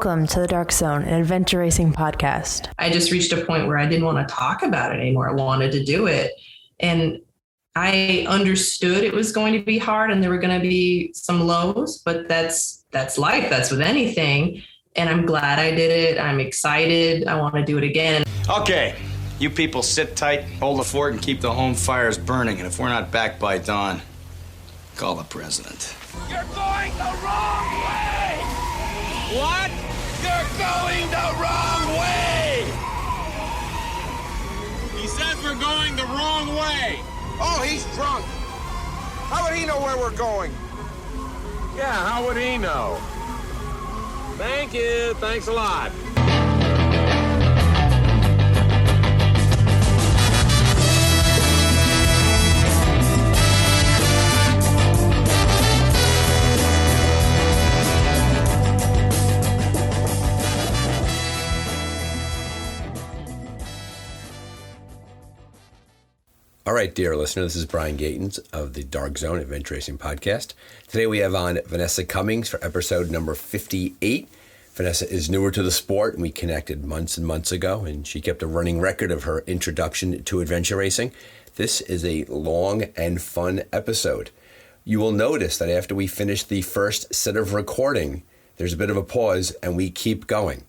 Welcome to the Dark Zone, an adventure racing podcast. I just reached a point where I didn't want to talk about it anymore. I wanted to do it. And I understood it was going to be hard and there were going to be some lows, but that's life. That's with anything. And I'm glad I did it. I'm excited. I want to do it again. Okay. You people sit tight, hold the fort, and keep the home fires burning. And if we're not back by dawn, call the president. You're going the wrong way! What? You're going the wrong way! He says we're going the wrong way. Oh, he's drunk. How would he know where we're going? Yeah, how would he know? Thank you. Thanks a lot. All right, dear listener, this is Brian Gatens of the Dark Zone Adventure Racing Podcast. Today we have on Vanessa Cummings for episode number 58. Vanessa is newer to the sport, and we connected months and months ago, and she kept a running record of her introduction to adventure racing. This is a long and fun episode. You will notice that after we finish the first set of recording, there's a bit of a pause, and we keep going.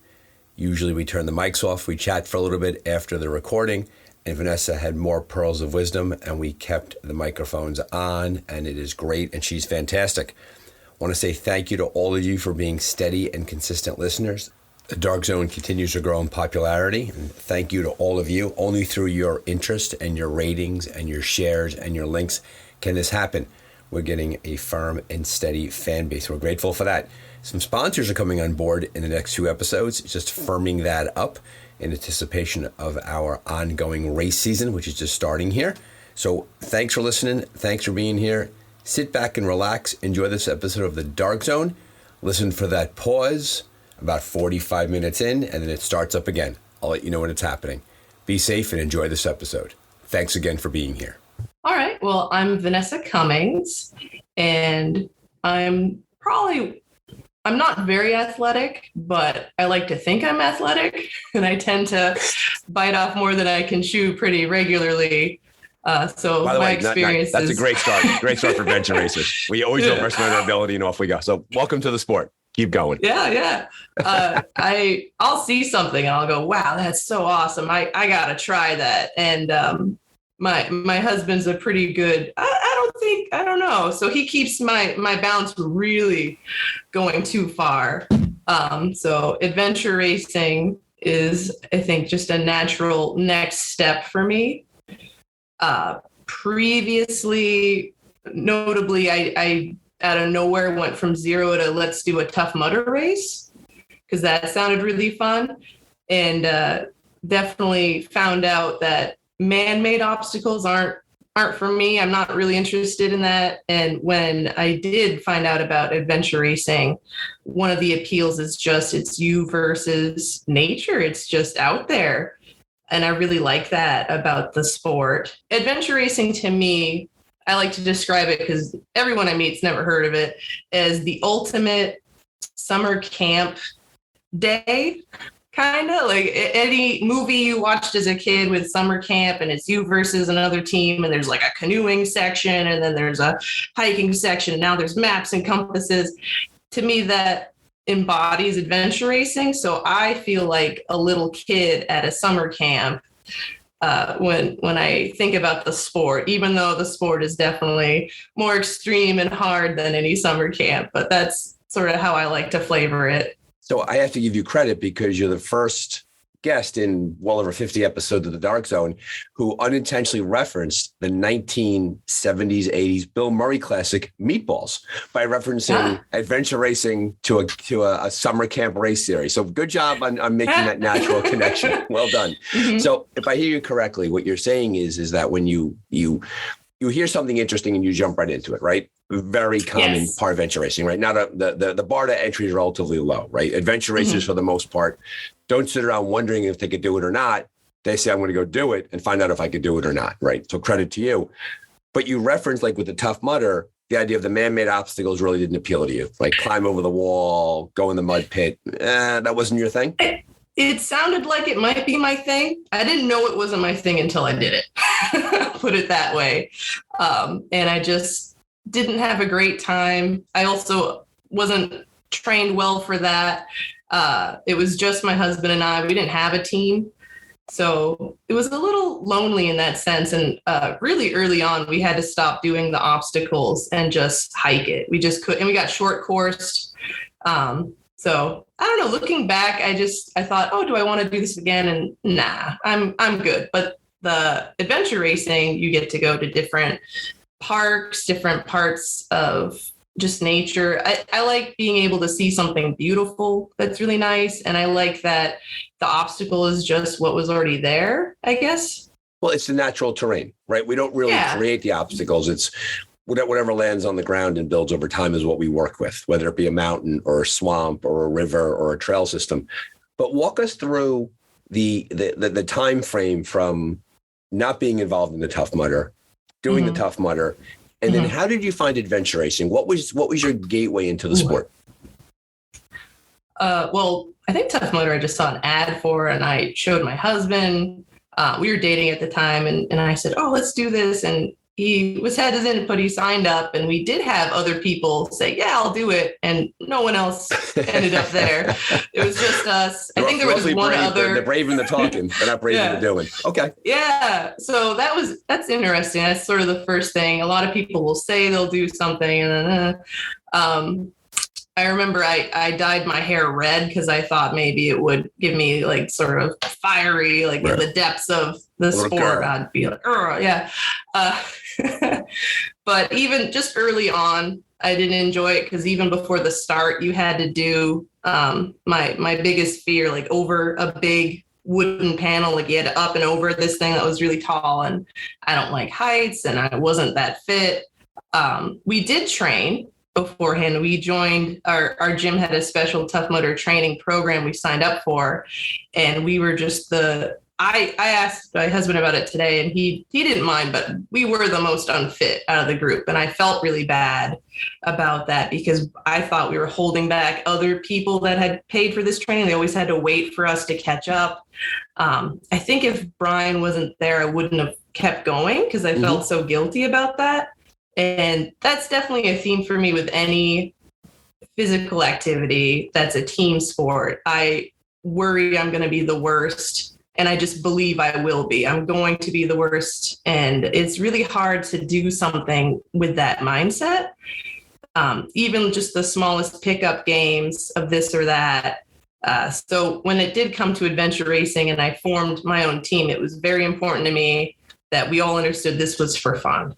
Usually we turn the mics off, we chat for a little bit after the recording, and Vanessa had more pearls of wisdom, and we kept the microphones on, and it is great, and she's fantastic. I want to say thank you to all of you for being steady and consistent listeners. The Dark Zone continues to grow in popularity, and thank you to all of you. Only through your interest and your ratings and your shares and your links can this happen. We're getting a firm and steady fan base. We're grateful for that. Some sponsors are coming on board in the next few episodes, just firming that up in anticipation of our ongoing race season, which is just starting here. So thanks for listening. Thanks for being here. Sit back and relax. Enjoy this episode of The Dark Zone. Listen for that pause about 45 minutes in, and then it starts up again. I'll let you know when it's happening. Be safe and enjoy this episode. Thanks again for being here. All right. Well, I'm Vanessa Cummings, and I'm not very athletic, but I like to think I'm athletic, and I tend to bite off more than I can chew pretty regularly. So By the my way, experience that's is... a great start. Great start for venture racers. We always overestimate our ability, and off we go. So welcome to the sport. Keep going. Yeah. I'll see something and I'll go, wow, that's so awesome. I got to try that. And my husband's a pretty good, I don't know. So he keeps my bounds from really going too far. So adventure racing is, I think, just a natural next step for me. Previously, notably, I out of nowhere went from 0 to let's do a Tough Mudder race, because that sounded really fun. And definitely found out that man-made obstacles aren't for me. I'm not really interested in that. And when I did find out about adventure racing, one of the appeals is just it's you versus nature. It's just out there. And I really like that about the sport. Adventure racing, to me, I like to describe it, because everyone I meet's never heard of it, as the ultimate summer camp day. Kind of like any movie you watched as a kid with summer camp, and it's you versus another team, and there's like a canoeing section, and then there's a hiking section, and now there's maps and compasses. To me, that embodies adventure racing. So I feel like a little kid at a summer camp when I think about the sport, even though the sport is definitely more extreme and hard than any summer camp. But that's sort of how I like to flavor it. So I have to give you credit, because you're the first guest in well over 50 episodes of The Dark Zone who unintentionally referenced the 1970s, 80s Bill Murray classic Meatballs by referencing adventure racing to a summer camp race series. So good job on making that natural connection. Well done. Mm-hmm. So if I hear you correctly, what you're saying is that when you hear something interesting and you jump right into it, right? Very common part of adventure racing, right? Now the bar to entry is relatively low, right? Adventure racers, for the most part, don't sit around wondering if they could do it or not. They say, I'm going to go do it and find out if I could do it or not, right? So credit to you. But you referenced, like with the Tough Mudder, the idea of the man-made obstacles really didn't appeal to you? Like climb over the wall, go in the mud pit. That wasn't your thing? It sounded like it might be my thing. I didn't know it wasn't my thing until I did it. Put it that way. And I just didn't have a great time. I also wasn't trained well for that. It was just my husband and I. We didn't have a team. So it was a little lonely in that sense. And really early on, we had to stop doing the obstacles and just hike it. We just couldn't. And we got short coursed. So I don't know, looking back, I thought, oh, do I want to do this again? And nah, I'm good. But the adventure racing, you get to go to different parks, different parts of just nature. I like being able to see something beautiful that's really nice. And I like that the obstacle is just what was already there, I guess. Well, it's the natural terrain, right? We don't really create the obstacles. It's whatever lands on the ground and builds over time is what we work with, whether it be a mountain or a swamp or a river or a trail system. But walk us through the time frame from not being involved in the Tough Mudder, doing the Tough Mudder, and then how did you find adventure racing? What was your gateway into the sport? Well, I think Tough Mudder I just saw an ad for, and I showed my husband. We were dating at the time, and I said, oh, let's do this. And he was hesitant, but he signed up, and we did have other people say, yeah, I'll do it. And no one else ended up there. It was just us. I think there was one other. They're brave in the talking. They're not brave in the doing. Okay. Yeah. So that's interesting. That's sort of the first thing. A lot of people will say they'll do something. And then, I remember I dyed my hair red because I thought maybe it would give me like sort of fiery, like in the depths of the sport. I'd be like, yeah. But even just early on, I didn't enjoy it because even before the start, you had to do my biggest fear, like over a big wooden panel, like you had to up and over this thing that was really tall. And I don't like heights and I wasn't that fit. We did train beforehand. We joined our gym had a special Tough Mudder training program we signed up for. And we were just I asked my husband about it today and he didn't mind, but we were the most unfit out of the group. And I felt really bad about that because I thought we were holding back other people that had paid for this training. They always had to wait for us to catch up. I think if Brian wasn't there, I wouldn't have kept going because I felt so guilty about that. And that's definitely a theme for me with any physical activity that's a team sport. I worry I'm going to be the worst. And I just believe I will be. I'm going to be the worst. And it's really hard to do something with that mindset. Even just the smallest pickup games of this or that. So when it did come to adventure racing and I formed my own team, it was very important to me that we all understood this was for fun,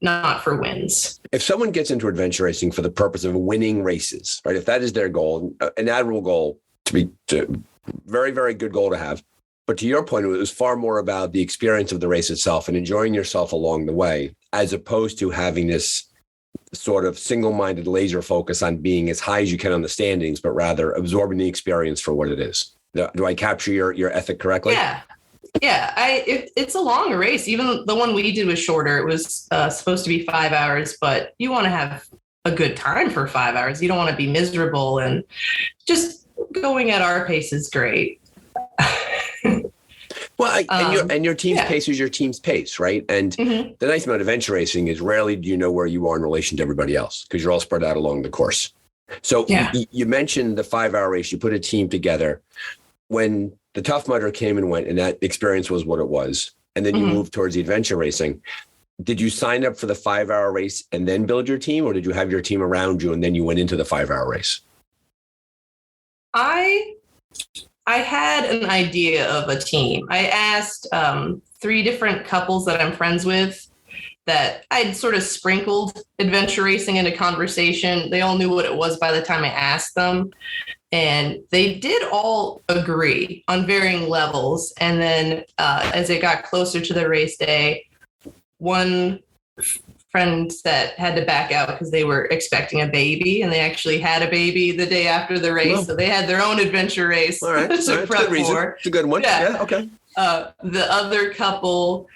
not for wins. If someone gets into adventure racing for the purpose of winning races, right? If that is their goal, an admirable goal to very, very good goal to have. But to your point, it was far more about the experience of the race itself and enjoying yourself along the way, as opposed to having this sort of single-minded laser focus on being as high as you can on the standings, but rather absorbing the experience for what it is. Do I capture your ethic correctly? Yeah. It's a long race. Even the one we did was shorter. It was supposed to be 5 hours, but you want to have a good time for 5 hours. You don't want to be miserable, and just going at our pace is great. Well, and your team's pace is your team's pace, right? And the nice thing about adventure racing is rarely do you know where you are in relation to everybody else because you're all spread out along the course. So you mentioned the 5 hour race, you put a team together. When the Tough Mudder came and went and that experience was what it was, and then you moved towards the adventure racing, did you sign up for the 5 hour race and then build your team, or did you have your team around you and then you went into the 5 hour race? I had an idea of a team. I asked 3 different couples that I'm friends with that I'd sort of sprinkled adventure racing into conversation. They all knew what it was by the time I asked them. And they did all agree on varying levels. And then as it got closer to the race day, one friend that had to back out because they were expecting a baby, and they actually had a baby the day after the race. Well, so they had their own adventure race to prep for. It's a good one. Yeah okay. The other couple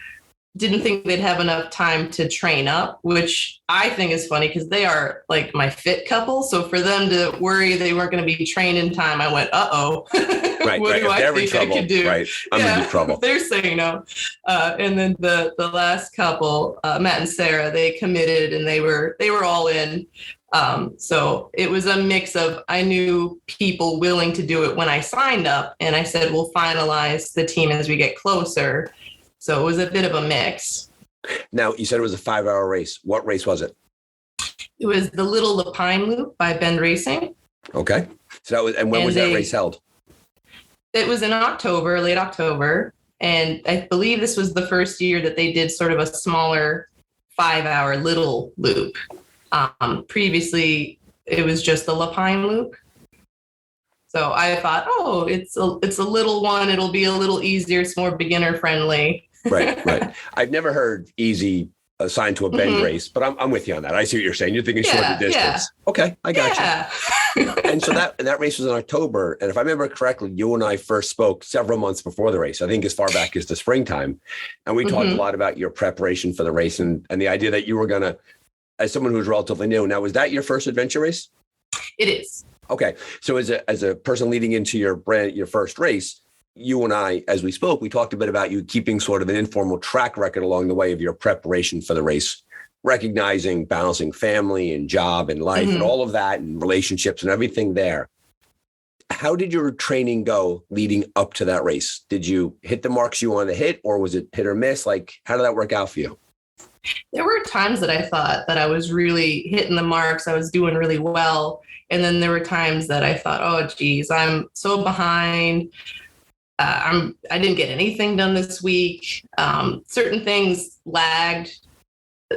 didn't think they'd have enough time to train up, which I think is funny because they are like my fit couple. So for them to worry they weren't going to be trained in time, I went, uh-oh. Right, what right. do If I they're in think trouble, I can do? right, I'm in deep trouble. They're saying no. And then the last couple, Matt and Sarah, they committed and they were all in. So it was a mix of, I knew people willing to do it when I signed up, and I said, we'll finalize the team as we get closer. So it was a bit of a mix. Now, you said it was a 5-hour race. What race was it? It was the Little Lapine Loop by Bend Racing. Okay. So that was, and when was that race held? It was in October, late October. And I believe this was the first year that they did sort of a smaller 5-hour little loop. Previously, it was just the Lapine Loop. So I thought, oh, it's a little one. It'll be a little easier. It's more beginner friendly. Right. I've never heard easy assigned to a bend race, but I'm with you on that. I see what you're saying. You're thinking shorter distance. Yeah. Okay, I got you. And so that race was in October. And if I remember correctly, you and I first spoke several months before the race, I think as far back as the springtime. And we talked a lot about your preparation for the race and the idea that you were going to, as someone who's relatively new. Now, was that your first adventure race? It is. Okay. So as a person leading into your first race, you and I, as we spoke, we talked a bit about you keeping sort of an informal track record along the way of your preparation for the race, recognizing, balancing family and job and life and all of that and relationships and everything there. How did your training go leading up to that race? Did you hit the marks you wanted to hit, or was it hit or miss? Like, how did that work out for you? There were times that I thought that I was really hitting the marks. I was doing really well. And then there were times that I thought, oh, geez, I'm so behind. I didn't get anything done this week. Certain things lagged,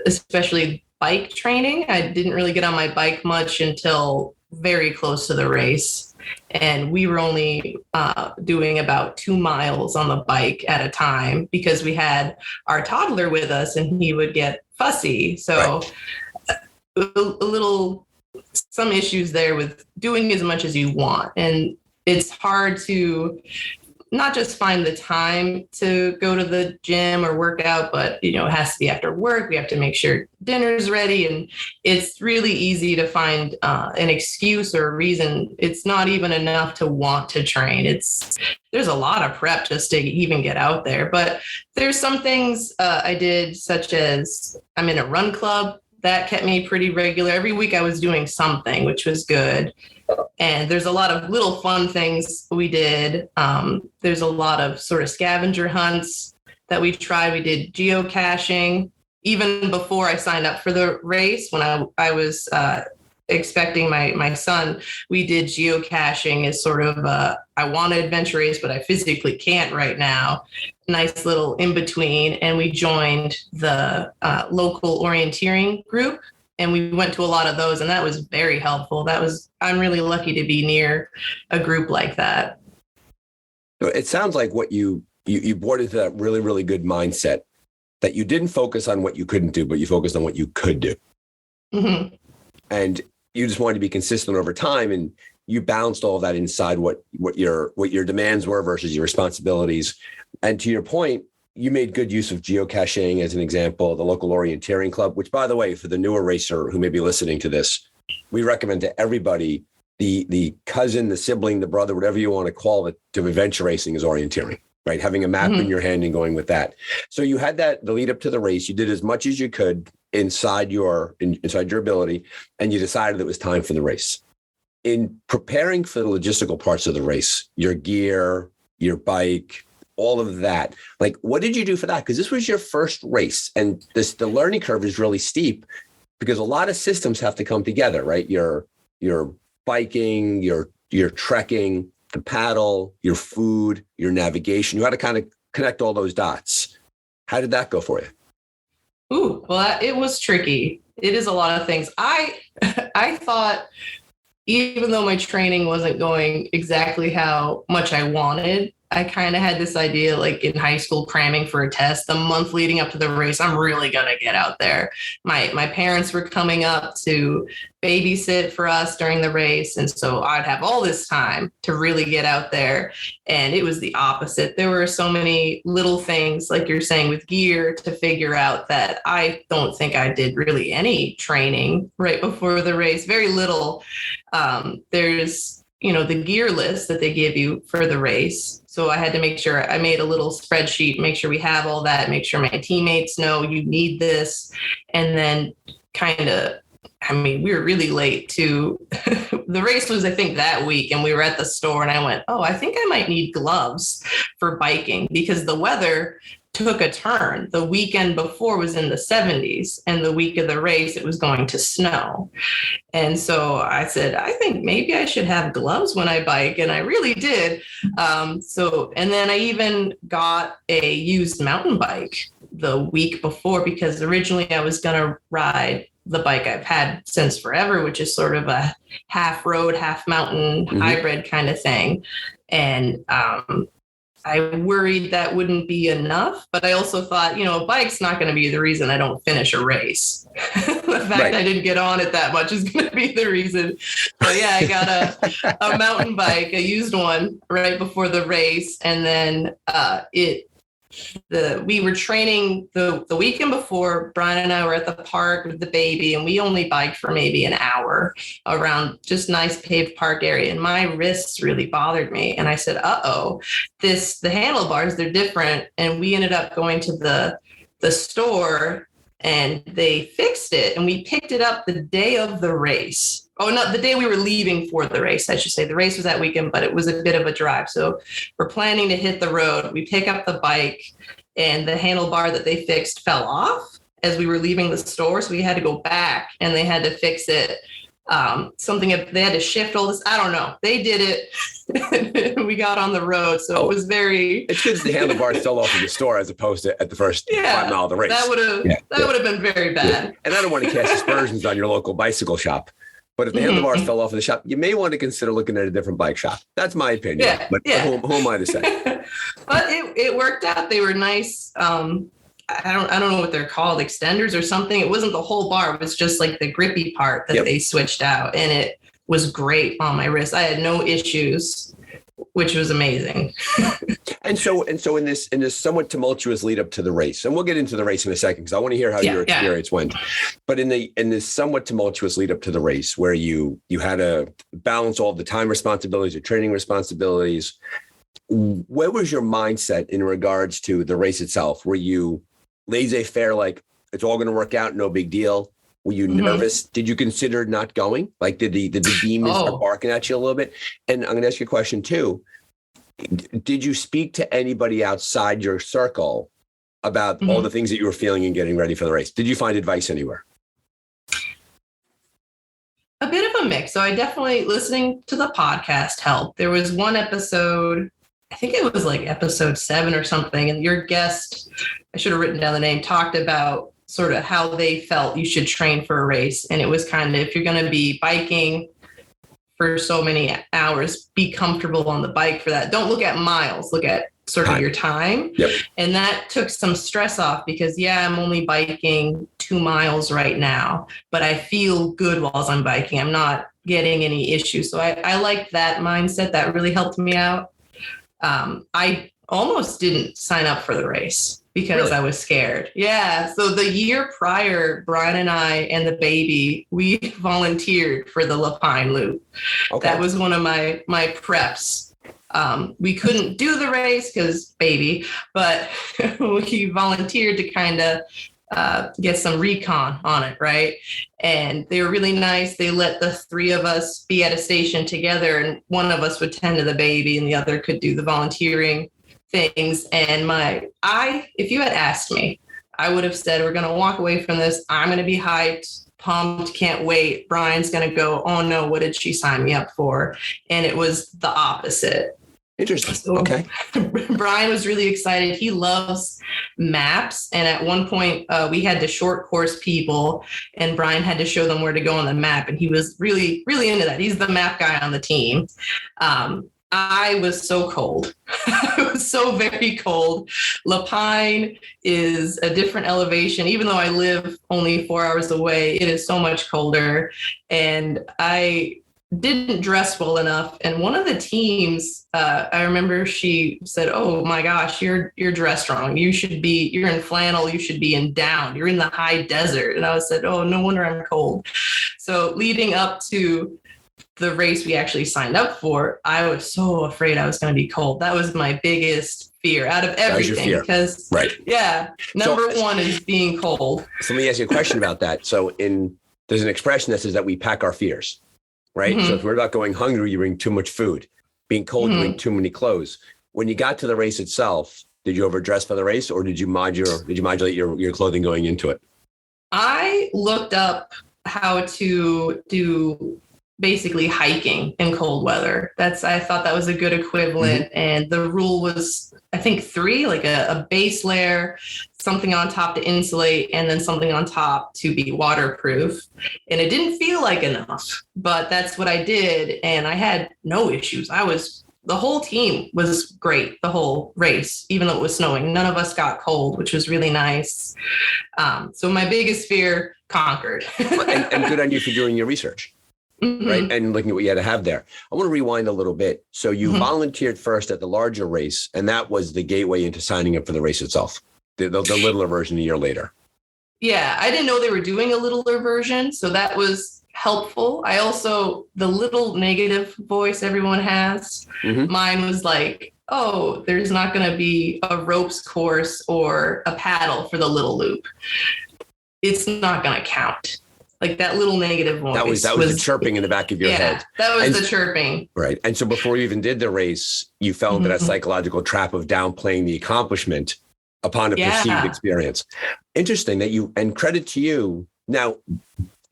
especially bike training. I didn't really get on my bike much until very close to the race. And we were only doing about 2 miles on the bike at a time because we had our toddler with us and he would get fussy. So some issues there with doing as much as you want. And it's hard to not just find the time to go to the gym or work out, but, it has to be after work. We have to make sure dinner's ready. And it's really easy to find an excuse or a reason. It's not even enough to want to train. There's a lot of prep just to even get out there. But there's some things I did, such as I'm in a run club. That kept me pretty regular. Every week I was doing something, which was good. And there's a lot of little fun things we did. There's a lot of sort of scavenger hunts that we tried. We did geocaching. Even before I signed up for the race, when I was expecting my son, we did geocaching as sort of I want to adventure race, but I physically can't right now. Nice little in between. And we joined the local orienteering group. And we went to a lot of those, and that was very helpful. I'm really lucky to be near a group like that. It sounds like what you brought into that really, really good mindset that you didn't focus on what you couldn't do, but you focused on what you could do. Mm-hmm. And you just wanted to be consistent over time, and you balanced all of that inside what your demands were versus your responsibilities. And to your point, you made good use of geocaching as an example, the local orienteering club, which, by the way, for the newer racer who may be listening to this, we recommend to everybody, the cousin, the sibling, the brother, whatever you want to call it, to adventure racing is orienteering, right? Having a map in your hand and going with that. So you had that, the lead up to the race, you did as much as you could inside your ability, and you decided it was time for the race. In preparing for the logistical parts of the race, your gear, your bike, all of that, like, what did you do for that? Because this was your first race, and the learning curve is really steep because a lot of systems have to come together, right? Your biking, your trekking, the paddle, your food, your navigation. You had to kind of connect all those dots. How did that go for you? Ooh, well, it was tricky. It is a lot of things. I thought, even though my training wasn't going exactly how much I wanted, I kind of had this idea, like in high school, cramming for a test. The month leading up to the race, I'm really gonna get out there. My parents were coming up to babysit for us during the race, and so I'd have all this time to really get out there. And it was the opposite. There were so many little things, like you're saying, with gear to figure out that I don't think I did really any training right before the race. Very little. There's the gear list that they give you for the race. So I had to make sure I made a little spreadsheet, make sure we have all that, make sure my teammates know you need this. And then we were really late to the race was, I think, that week. And we were at the store and I went, I think I might need gloves for biking because the weather took a turn. The weekend before was in the 70s, and the week of the race, it was going to snow. And so I said, I think maybe I should have gloves when I bike. And I really did. And then I even got a used mountain bike the week before, because originally I was going to ride the bike I've had since forever, which is sort of a half road, half mountain hybrid kind of thing. And, I worried that wouldn't be enough, but I also thought, a bike's not going to be the reason I don't finish a race. The fact I didn't get on it that much is going to be the reason. So yeah, I got a mountain bike, a used one, right before the race. And then we were training the weekend before. Brian and I were at the park with the baby, and we only biked for maybe an hour around just nice paved park area. And my wrists really bothered me. And I said, the handlebars, they're different. And we ended up going to the store, and they fixed it. And we picked it up the day of the race. Oh, no, the day we were leaving for the race, I should say. The race was that weekend, but it was a bit of a drive. So we're planning to hit the road. We pick up the bike, and the handlebar that they fixed fell off as we were leaving the store. So we had to go back, and they had to fix it. They had to shift all this. I don't know. They did it. We got on the road. So it was very. It's good that the handlebars fell off in the store as opposed to at the first 5 mile of the race. That would have been very bad. Yeah. And I don't want to cast aspersions on your local bicycle shop. But if the handlebars fell off in the shop, you may want to consider looking at a different bike shop. That's my opinion. Yeah, but who am I to say? But it worked out. They were nice. I don't know what they're called, extenders or something. It wasn't the whole bar. It was just like the grippy part that they switched out. And it was great on my wrist. I had no issues, which was amazing. And so in this somewhat tumultuous lead up to the race, and we'll get into the race in a second because I want to hear how your experience went. But in this somewhat tumultuous lead up to the race, where you had to balance all the time responsibilities, your training responsibilities, where was your mindset in regards to the race itself? Were you laissez-faire, like it's all going to work out, no big deal? Were you nervous? Did you consider not going? Like, did the demons start barking at you a little bit? And I'm going to ask you a question too. Did you speak to anybody outside your circle about all the things that you were feeling and getting ready for the race? Did you find advice anywhere? A bit of a mix. So I definitely, listening to the podcast helped. There was one episode, I think it was like episode 7 or something, and your guest, I should have written down the name, talked about sort of how they felt you should train for a race. And it was kind of, if you're going to be biking for so many hours, be comfortable on the bike for that. Don't look at miles, look at sort of your time. Yep. And that took some stress off because I'm only biking 2 miles right now, but I feel good while I'm biking. I'm not getting any issues. So I liked that mindset. That really helped me out. I almost didn't sign up for the race because I was scared. Yeah. So the year prior, Brian and I and the baby, we volunteered for the Longtime loop. Okay. That was one of my preps. We couldn't do the race because baby, but we volunteered to kind of get some recon on it, right? And they were really nice. They let the 3 of us be at a station together, and one of us would tend to the baby and the other could do the volunteering things. And if you had asked me, I would have said, we're going to walk away from this. I'm going to be hyped, pumped, can't wait. Brian's going to go, oh no, what did she sign me up for? And it was the opposite. Interesting. So okay. Brian was really excited. He loves maps. And at one point we had to short course people, and Brian had to show them where to go on the map. And he was really, really into that. He's the map guy on the team. I was so cold. I was so very cold. La Pine is a different elevation. Even though I live only 4 hours away, it is so much colder. And I didn't dress well enough. And one of the teams, I remember she said, "Oh my gosh, you're dressed wrong. You're in flannel. You should be in down. You're in the high desert." And I said, "Oh, no wonder I'm cold." So leading up to the race we actually signed up for, I was so afraid I was going to be cold. That was my biggest fear out of everything. Because right. Yeah. Number one is being cold. So let me ask you a question about that. So there's an expression that says that we pack our fears. Right. So if we're not going hungry, you bring too much food. Being cold, you bring too many clothes. When you got to the race itself, did you overdress for the race, or did you modulate your clothing going into it? I looked up how to do basically hiking in cold weather. I thought that was a good equivalent. And the rule was, I think 3, like a base layer, something on top to insulate, and then something on top to be waterproof. And it didn't feel like enough, but that's what I did. And I had no issues. The whole team was great, the whole race, even though it was snowing. None of us got cold, which was really nice. So my biggest fear conquered. and good on you for doing your research. Right. And looking at what you had to have there. I want to rewind a little bit. So you volunteered first at the larger race, and that was the gateway into signing up for the race itself, the littler version a year later. Yeah, I didn't know they were doing a littler version, so that was helpful. The little negative voice everyone has, mine was like, "Oh, there's not going to be a ropes course or a paddle for the little loop. It's not going to count." Like that little negative voice. That was the chirping in the back of your head. That was the chirping. Right. And so before you even did the race, you fell into that psychological trap of downplaying the accomplishment upon a perceived experience. Interesting and credit to you. Now,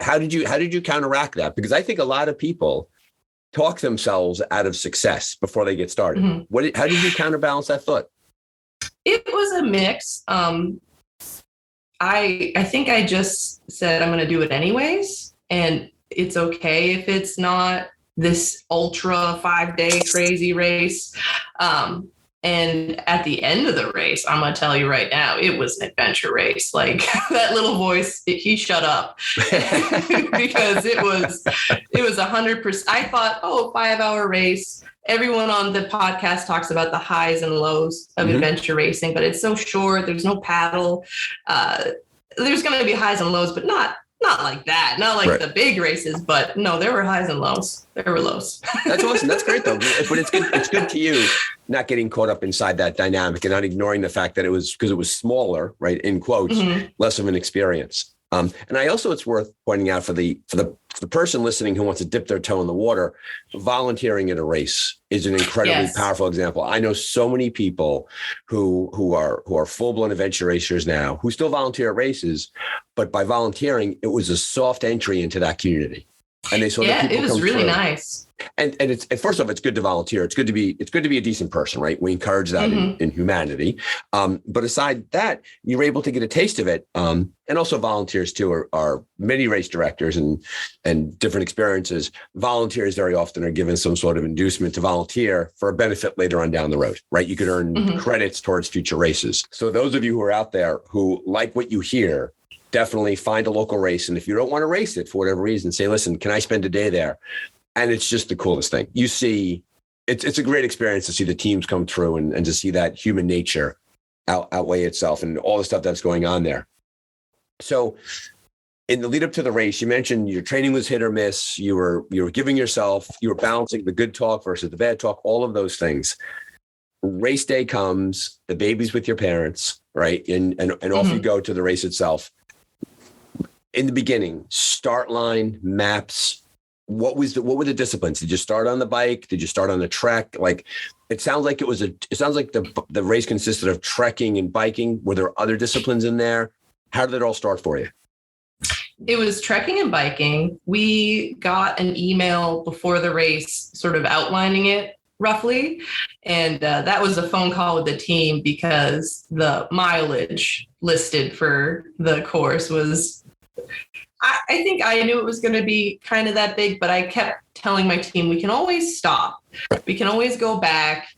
how did you counteract that? Because I think a lot of people talk themselves out of success before they get started. How did you counterbalance that thought? It was a mix. I think I just said I'm going to do it anyways, and it's okay if it's not this ultra 5-day crazy race. And at the end of the race, I'm going to tell you right now, it was an adventure race. Like that little voice, he shut up because it was 100%. I thought, 5-hour race. Everyone on the podcast talks about the highs and lows of adventure racing, but it's so short. There's no paddle. There's going to be highs and lows, but not like that. Not like the big races, but no, there were highs and lows. There were lows. That's awesome. That's great though. But it's good. It's good to you not getting caught up inside that dynamic and not ignoring the fact that it was because it was smaller, right? In quotes, less of an experience. And I also, it's worth pointing out for the person listening who wants to dip their toe in the water, volunteering at a race is an incredibly powerful example. I know so many people who are full-blown adventure racers now who still volunteer at races, but by volunteering, it was a soft entry into that community. And they saw that people it was come really through. Nice. And it's first off, it's good to volunteer. It's good to be a decent person, right? We encourage that in humanity. But aside that, you're able to get a taste of it. And also volunteers too are many race directors and different experiences. Volunteers very often are given some sort of inducement to volunteer for a benefit later on down the road, right? You could earn credits towards future races. So those of you who are out there who like what you hear, definitely find a local race. And if you don't want to race it for whatever reason, say, listen, can I spend a day there? And it's just the coolest thing. You see, it's a great experience to see the teams come through and to see that human nature outweigh itself and all the stuff that's going on there. So in the lead up to the race, you mentioned your training was hit or miss. You were giving yourself, you were balancing the good talk versus the bad talk, all of those things. Race day comes, the baby's with your parents, right? And off you go to the race itself. In the beginning, start line, maps, what were the disciplines? Did you start on the bike? Did you start on the trek? Like, it sounds like the race consisted of trekking and biking. Were there other disciplines in there? How did it all start for you? It was trekking and biking. We got an email before the race sort of outlining it roughly. And that was a phone call with the team because the mileage listed for the course was, I think I knew it was going to be kind of that big, but I kept telling my team, we can always stop. We can always go back.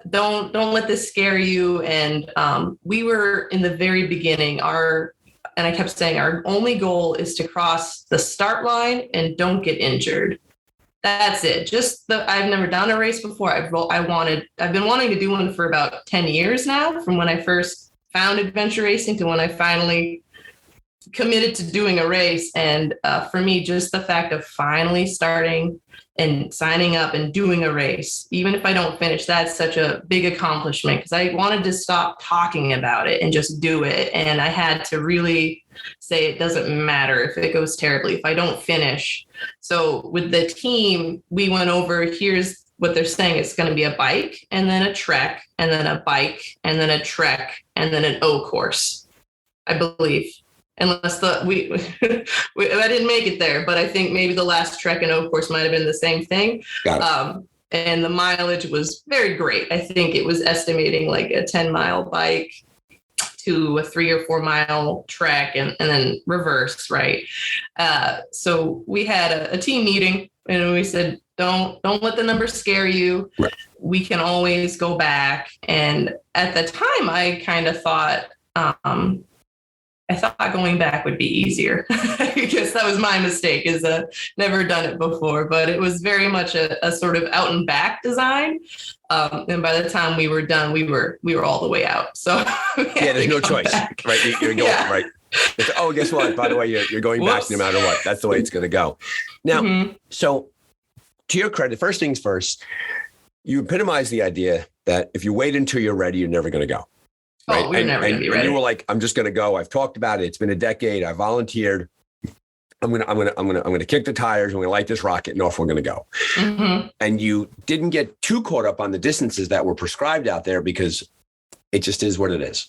don't let this scare you. And we were in the very beginning, and I kept saying our only goal is to cross the start line and don't get injured. That's it. I've never done a race before. I've been wanting to do one for about 10 years now, from when I first found adventure racing to when I finally committed to doing a race. And for me, just the fact of finally starting and signing up and doing a race, even if I don't finish, that's such a big accomplishment, because I wanted to stop talking about it and just do it. And I had to really say it doesn't matter if it goes terribly, if I don't finish. So with the team, we went over, here's what they're saying. It's going to be a bike and then a trek and then a bike and then a trek and then an O course, I believe. Unless I didn't make it there, but I think maybe the last trek and O course might have been the same thing. Got it. And the mileage was very great. I think it was estimating like a 10-mile bike to a 3 or 4 mile trek and then reverse, right? So we had a team meeting and we said, don't let the numbers scare you. Right. We can always go back. And at the time, I kind of thought, I thought going back would be easier. I guess that was my mistake, is never done it before, but it was very much a sort of out and back design. And by the time we were done, we were all the way out. So there's no choice, back. right? You're going, right. Oh, guess what? By the way, you're going back no matter what. That's the way it's going to go. Now, So to your credit, first things first, you epitomize the idea that if you wait until you're ready, you're never going to go. Right. Oh, we're never going to be ready. And you were like, I'm just going to go. I've talked about it. It's been a decade. I volunteered. I'm going to kick the tires. I'm going to light this rocket and off we're going to go. Mm-hmm. And you didn't get too caught up on the distances that were prescribed out there, because it just is what it is.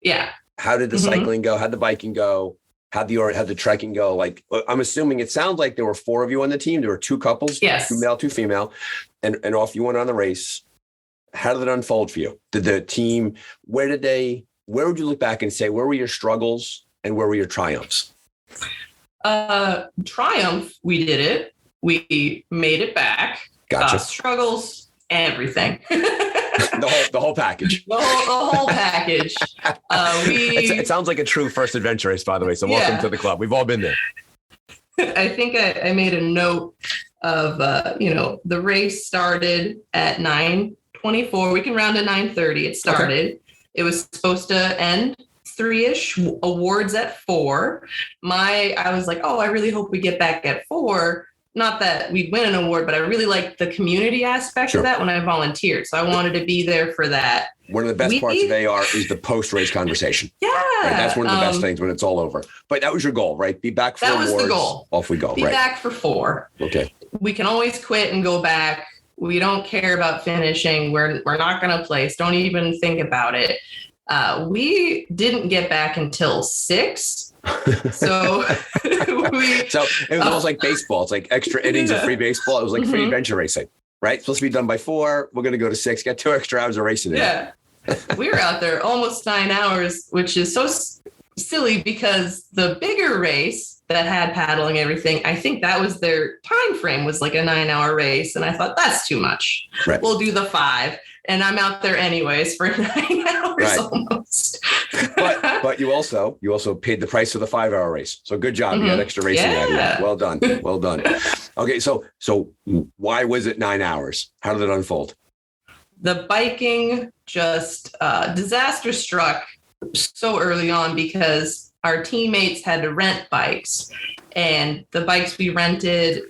Yeah. How did the cycling go? How'd the biking go? How'd the trekking go? Like, I'm assuming it sounds like there were 4 of you on the team. There were 2 couples, yes, 2 male, 2 female, and off you went on the race. How did it unfold for you? Did the team, where would you look back and say, where were your struggles and where were your triumphs? Triumph, we did it. We made it back. Gotcha. Struggles, everything. the whole package. The whole package. It sounds like a true first adventure race, by the way. So welcome to the club. We've all been there. I think I made a note of, the race started at 9:24. We can round to 9:30. It started. Okay. It was supposed to end 3-ish. Awards at 4. I was like, I really hope we get back at 4. Not that we'd win an award, but I really liked the community aspect of that when I volunteered. So I wanted to be there for that. One of the best parts of AR is the post-race conversation. Yeah. Right? That's one of the best things when it's all over. But that was your goal, right? Be back for awards. That was the goal. Off we go. Be back for 4. Okay. We can always quit and go back. We don't care about finishing. We're not going to place. Don't even think about it. We didn't get back until 6. So it was almost like baseball. It's like extra innings of free baseball. It was like free adventure racing, right? It's supposed to be done by 4. We're going to go to 6, get 2 extra hours of racing. Yeah. We were out there almost 9 hours, which is so silly because the bigger race that had paddling and everything, I think that was their time frame, was like a 9-hour race. And I thought, that's too much. Right. We'll do the 5. And I'm out there anyways for 9 hours almost. But you also paid the price of the 5-hour race. So good job. You had extra racing out of you. Well done. Well done. Okay. So why was it 9 hours? How did it unfold? The biking just disaster struck so early on because our teammates had to rent bikes, and the bikes we rented,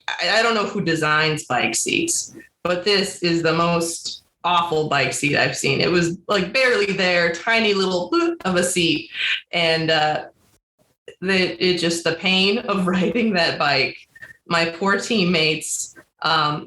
I don't know who designs bike seats, but this is the most awful bike seat I've seen. It was like barely there, tiny little of a seat. And the pain of riding that bike, my poor teammates. I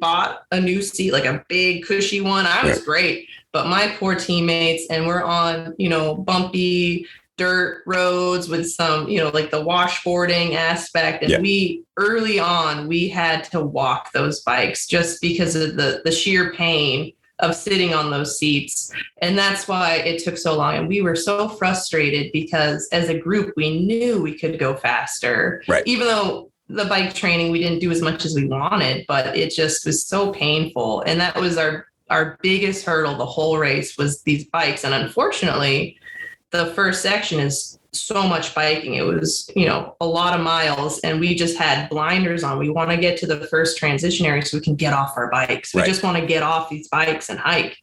bought a new seat, like a big cushy one. I was great, but my poor teammates, and we're on, bumpy dirt roads with some, like the washboarding aspect. And early on, we had to walk those bikes just because of the sheer pain of sitting on those seats. And that's why it took so long. And we were so frustrated because as a group, we knew we could go faster, even though the bike training, we didn't do as much as we wanted, but it just was so painful. And that was our biggest hurdle the whole race was these bikes. And unfortunately, the first section is so much biking. It was, a lot of miles, and we just had blinders on. We want to get to the first transition area so we can get off our bikes. We just want to get off these bikes and hike.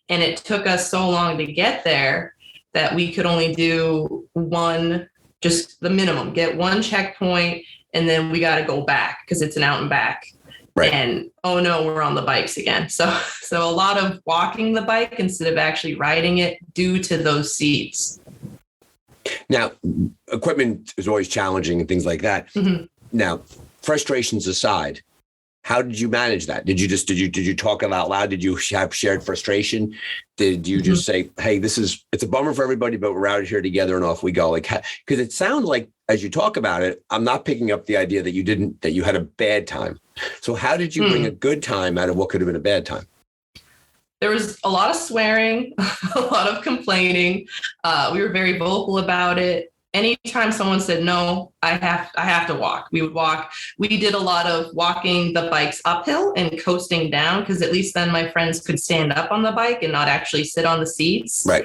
And it took us so long to get there that we could only do one, just the minimum, get one checkpoint, and then we got to go back because it's an out and back. Right. And oh no, we're on the bikes again. So a lot of walking the bike instead of actually riding it due to those seats. Now, equipment is always challenging and things like that. Mm-hmm. Now, frustrations aside, how did you manage that? Did you talk it out loud? Did you have shared frustration? Did you just say, hey, it's a bummer for everybody, but we're out here together and off we go? Like, because it sounds like as you talk about it, I'm not picking up the idea that you had a bad time. So how did you bring a good time out of what could have been a bad time? There was a lot of swearing, a lot of complaining. We were very vocal about it. Anytime someone said, no, I have to walk, we would walk. We did a lot of walking the bikes uphill and coasting down, because at least then my friends could stand up on the bike and not actually sit on the seats. Right.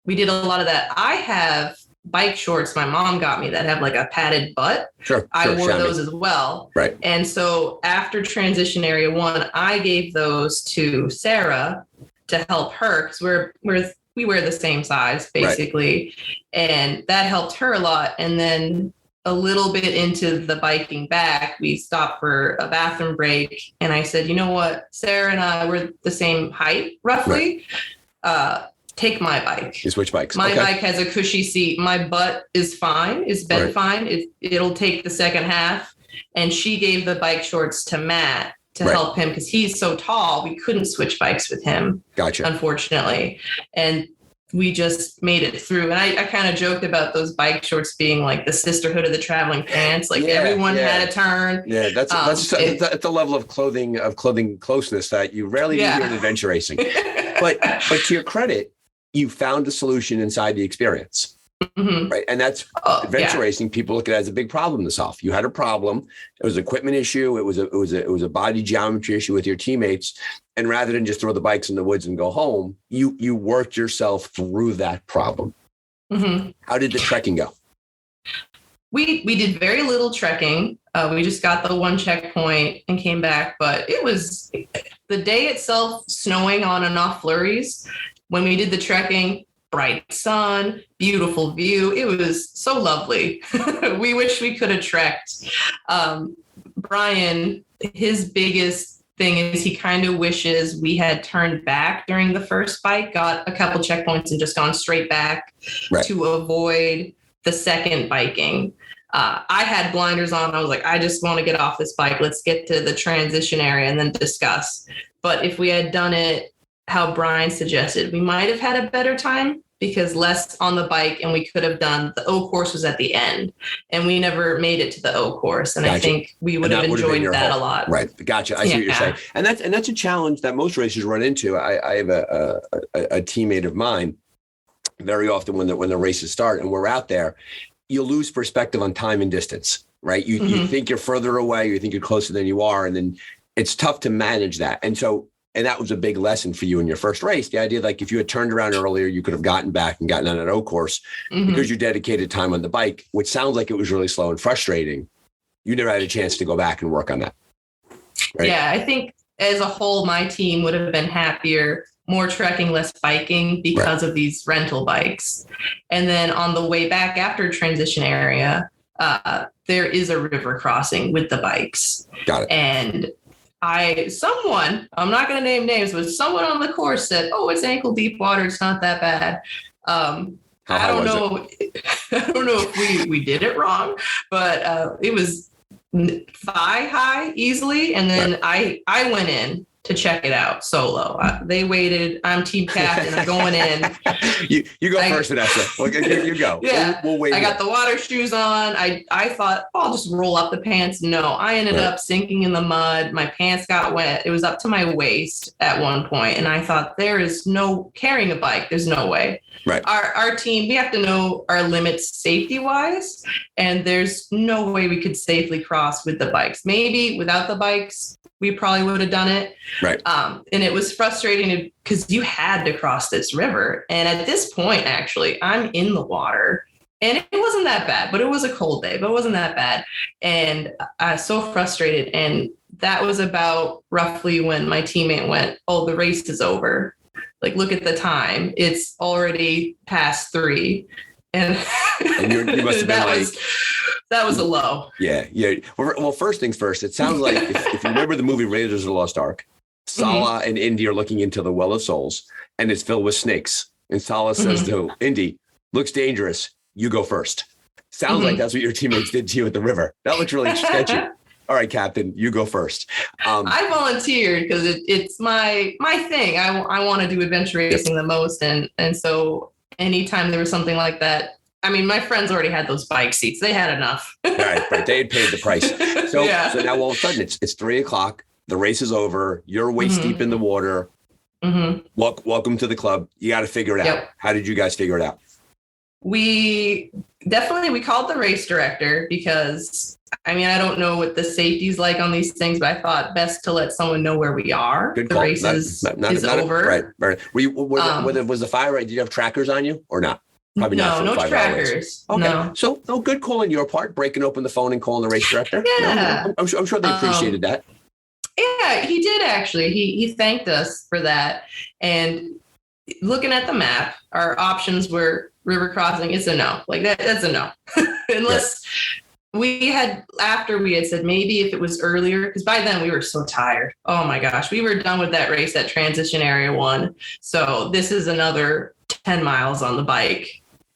We did a lot of that. I have bike shorts my mom got me that have like a padded butt. Sure. I wore those as well. Right. And so after transition area 1, I gave those to Sarah to help her, because we wear the same size basically. Right. And that helped her a lot. And then a little bit into the biking back, we stopped for a bathroom break. And I said, you know what, Sarah and I, we're the same height roughly. Right. Take my bike. You switch bikes. My bike has a cushy seat. My butt is fine. It's bent fine. It'll take the second half. And she gave the bike shorts to Matt to help him, because he's so tall. We couldn't switch bikes with him. Gotcha. Unfortunately. And we just made it through. And I kind of joked about those bike shorts being like the sisterhood of the traveling pants. Like everyone had a turn. Yeah, that's a level of clothing closeness that you rarely do in adventure racing. But to your credit, you found a solution inside the experience, right? And that's adventure racing. People look at it as a big problem to solve. You had a problem. It was an equipment issue. It was a body geometry issue with your teammates. And rather than just throw the bikes in the woods and go home, you worked yourself through that problem. Mm-hmm. How did the trekking go? We did very little trekking. We just got the one checkpoint and came back. But it was the day itself, snowing on and off flurries. When we did the trekking, bright sun, beautiful view. It was so lovely. We wish we could have trekked. Brian, his biggest thing is he kind of wishes we had turned back during the first bike, got a couple checkpoints and just gone straight back to avoid the second biking. I had blinders on. I was like, I just want to get off this bike. Let's get to the transition area and then discuss. But if we had done it how Brian suggested, we might have had a better time, because less on the bike, and we could have done the O course was at the end, and we never made it to the O course. And I think we would have enjoyed that a lot. Right. Gotcha. I see what you're saying. And that's a challenge that most racers run into. I have a teammate of mine very often when the races start and we're out there, you lose perspective on time and distance, right? You think you're further away, you think you're closer than you are. And then it's tough to manage that. And that was a big lesson for you in your first race. The idea, like if you had turned around earlier, you could have gotten back and gotten on an O course because you dedicated time on the bike, which sounds like it was really slow and frustrating. You never had a chance to go back and work on that. Right? Yeah, I think as a whole, my team would have been happier, more trekking, less biking because of these rental bikes. And then on the way back after transition area, there is a river crossing with the bikes. Got it. And I'm not going to name names, but someone on the course said, oh, it's ankle deep water. It's not that bad. I don't know if we did it wrong, but it was thigh high easily. And then I went in to check it out solo. They waited. I'm team captain. I'm going in. You go first, Vanessa. You go. Yeah. We'll wait. I got the water shoes on. I thought, I'll just roll up the pants. No, I ended up sinking in the mud. My pants got wet. It was up to my waist at one point, and I thought, there is no carrying a bike. There's no way. Right. Our team, we have to know our limits safety wise, and there's no way we could safely cross with the bikes. Maybe without the bikes, we probably would have done it. Right. And it was frustrating because you had to cross this river. And at this point, actually, I'm in the water, and it wasn't that bad, but it was a cold day, but it wasn't that bad. And I was so frustrated. And that was about roughly when my teammate went, oh, the race is over. Like, look at the time. It's already past 3. And you must have been that was a low. Yeah. Well, first things first, it sounds like if you remember the movie Raiders of the Lost Ark, Salah and Indy are looking into the Well of Souls, and it's filled with snakes. And Salah says to Indy, looks dangerous. You go first. Sounds like that's what your teammates did to you at the river. That looks really sketchy. All right, Captain, you go first. I volunteered because it's my thing. I want to do adventure racing the most. And so anytime there was something like that, I mean, my friends already had those bike seats. They had enough. Right. They had paid the price. So now all of a sudden it's 3:00. The race is over. You're waist deep in the water. Welcome to the club. You got to figure it out. Yep. How did you guys figure it out? We called the race director because, I mean, I don't know what the safety's like on these things, but I thought best to let someone know where we are. Good the call. race is over. Right. Was the fire right? Did you have trackers on you or not? Probably not. No trackers. Okay. No. So, good call on your part, breaking open the phone and calling the race director. Yeah. No, I'm sure they appreciated that. Yeah, he did actually. He thanked us for that. And looking at the map, our options were river crossing. It's a no. Like that's a no. Unless after we had said maybe if it was earlier, because by then we were so tired. Oh my gosh, we were done with that race at Transition Area 1. So this is another 10 miles on the bike.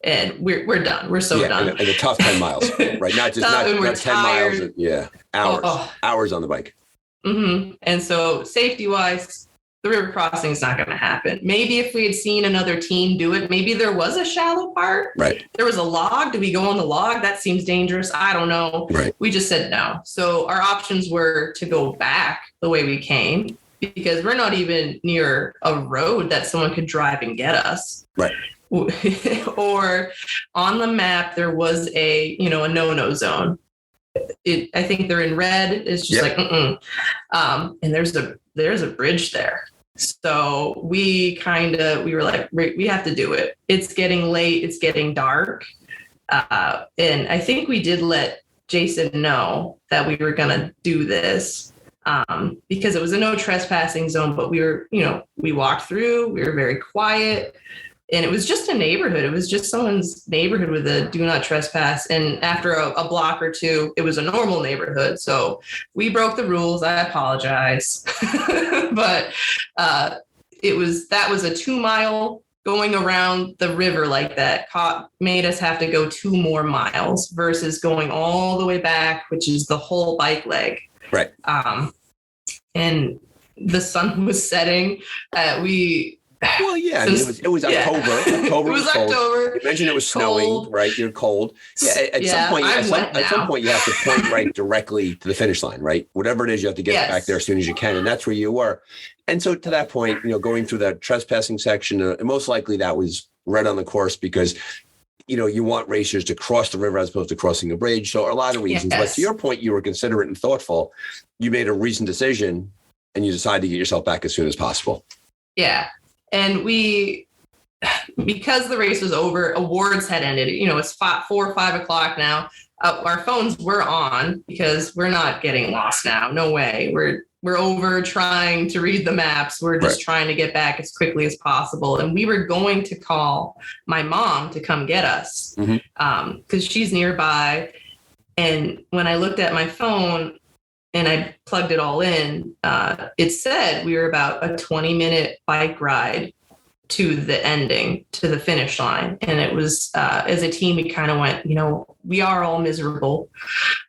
And we're done. We're so done. And a tough 10 miles, right? Not 10 tired. miles. Hours on the bike. And so safety wise, the river crossing is not going to happen. Maybe if we had seen another team do it, maybe there was a shallow part. Right. There was a log. Do we go on the log? That seems dangerous. I don't know. Right. We just said no. So our options were to go back the way we came, because we're not even near a road that someone could drive and get us. Right. Or on the map, there was a no-no zone. I think they're in red. It's just and there's a bridge there. So we were like, we have to do it. It's getting late. It's getting dark. And I think we did let Jason know that we were going to do this. Because it was a no trespassing zone, but we walked through, we were very quiet, and it was just a neighborhood. It was just someone's neighborhood with a do not trespass. And after a block or two, it was a normal neighborhood. So we broke the rules. I apologize. But that was a 2-mile going around the river like that made us have to go 2 more miles versus going all the way back, which is the whole bike leg. Right. And the sun was setting. It was October. October was cold. October. You mentioned it was snowing, right? You're cold. Yeah. At some point, you have to point right directly to the finish line, right? Whatever it is, you have to get back there as soon as you can, and that's where you were. And so, to that point, going through that trespassing section, and most likely that was right on the course because you want racers to cross the river as opposed to crossing a bridge. So, a lot of reasons. Yes. But to your point, you were considerate and thoughtful. You made a reasoned decision, and you decided to get yourself back as soon as possible. Yeah. And because the race was over, awards had ended. It's 4 or 5 o'clock now. Our phones were on because we're not getting lost now. No way. We're over trying to read the maps. We're just trying to get back as quickly as possible. And we were going to call my mom to come get us because she's nearby. And when I looked at my phone and I plugged it all in, it said we were about a 20-minute bike ride to the ending, to the finish line. And it was, as a team, we kind of went, we are all miserable.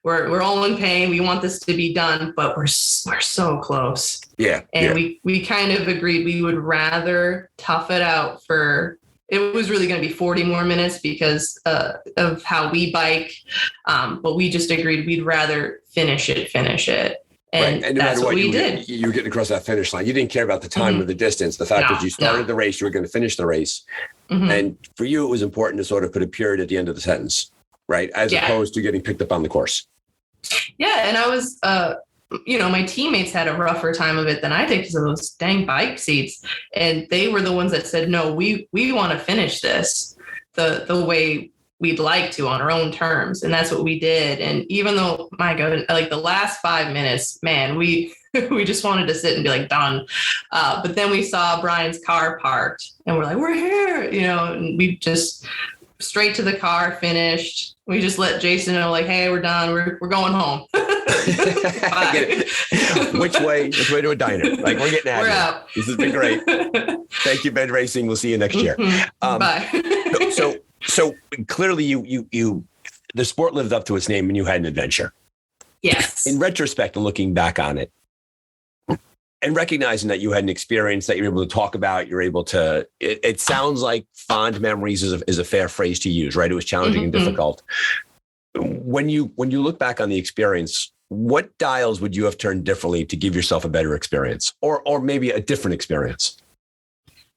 We're all in pain. We want this to be done, but we're so close. Yeah. And we kind of agreed we would rather tough it out it was really going to be 40 more minutes because of how we bike. But we just agreed we'd rather finish it. And, and no that's matter what we did. You were getting across that finish line. You didn't care about the time or the distance. The fact that you started the race, you were going to finish the race. And for you, it was important to sort of put a period at the end of the sentence, right? As opposed to getting picked up on the course. Yeah. And I was, my teammates had a rougher time of it than I did because of those dang bike seats. And they were the ones that said, no, we want to finish this the way we'd like to on our own terms. And that's what we did. And even though, my God, like the last 5 minutes, man, we just wanted to sit and be like, done. But then we saw Brian's car parked and we're like, we're here, and we just straight to the car, finished. We just let Jason know, like, hey, we're done. We're going home. Which way to a diner? Like, we're getting out of here. Out. This has been great. Thank you, Ben Racing. We'll see you next year. Bye. So clearly you the sport lived up to its name and you had an adventure. Yes. In retrospect and looking back on it and recognizing that you had an experience that you're able to talk about, you're able to, it sounds like fond memories is a fair phrase to use, right? It was challenging and difficult. When you look back on the experience, what dials would you have turned differently to give yourself a better experience or maybe a different experience?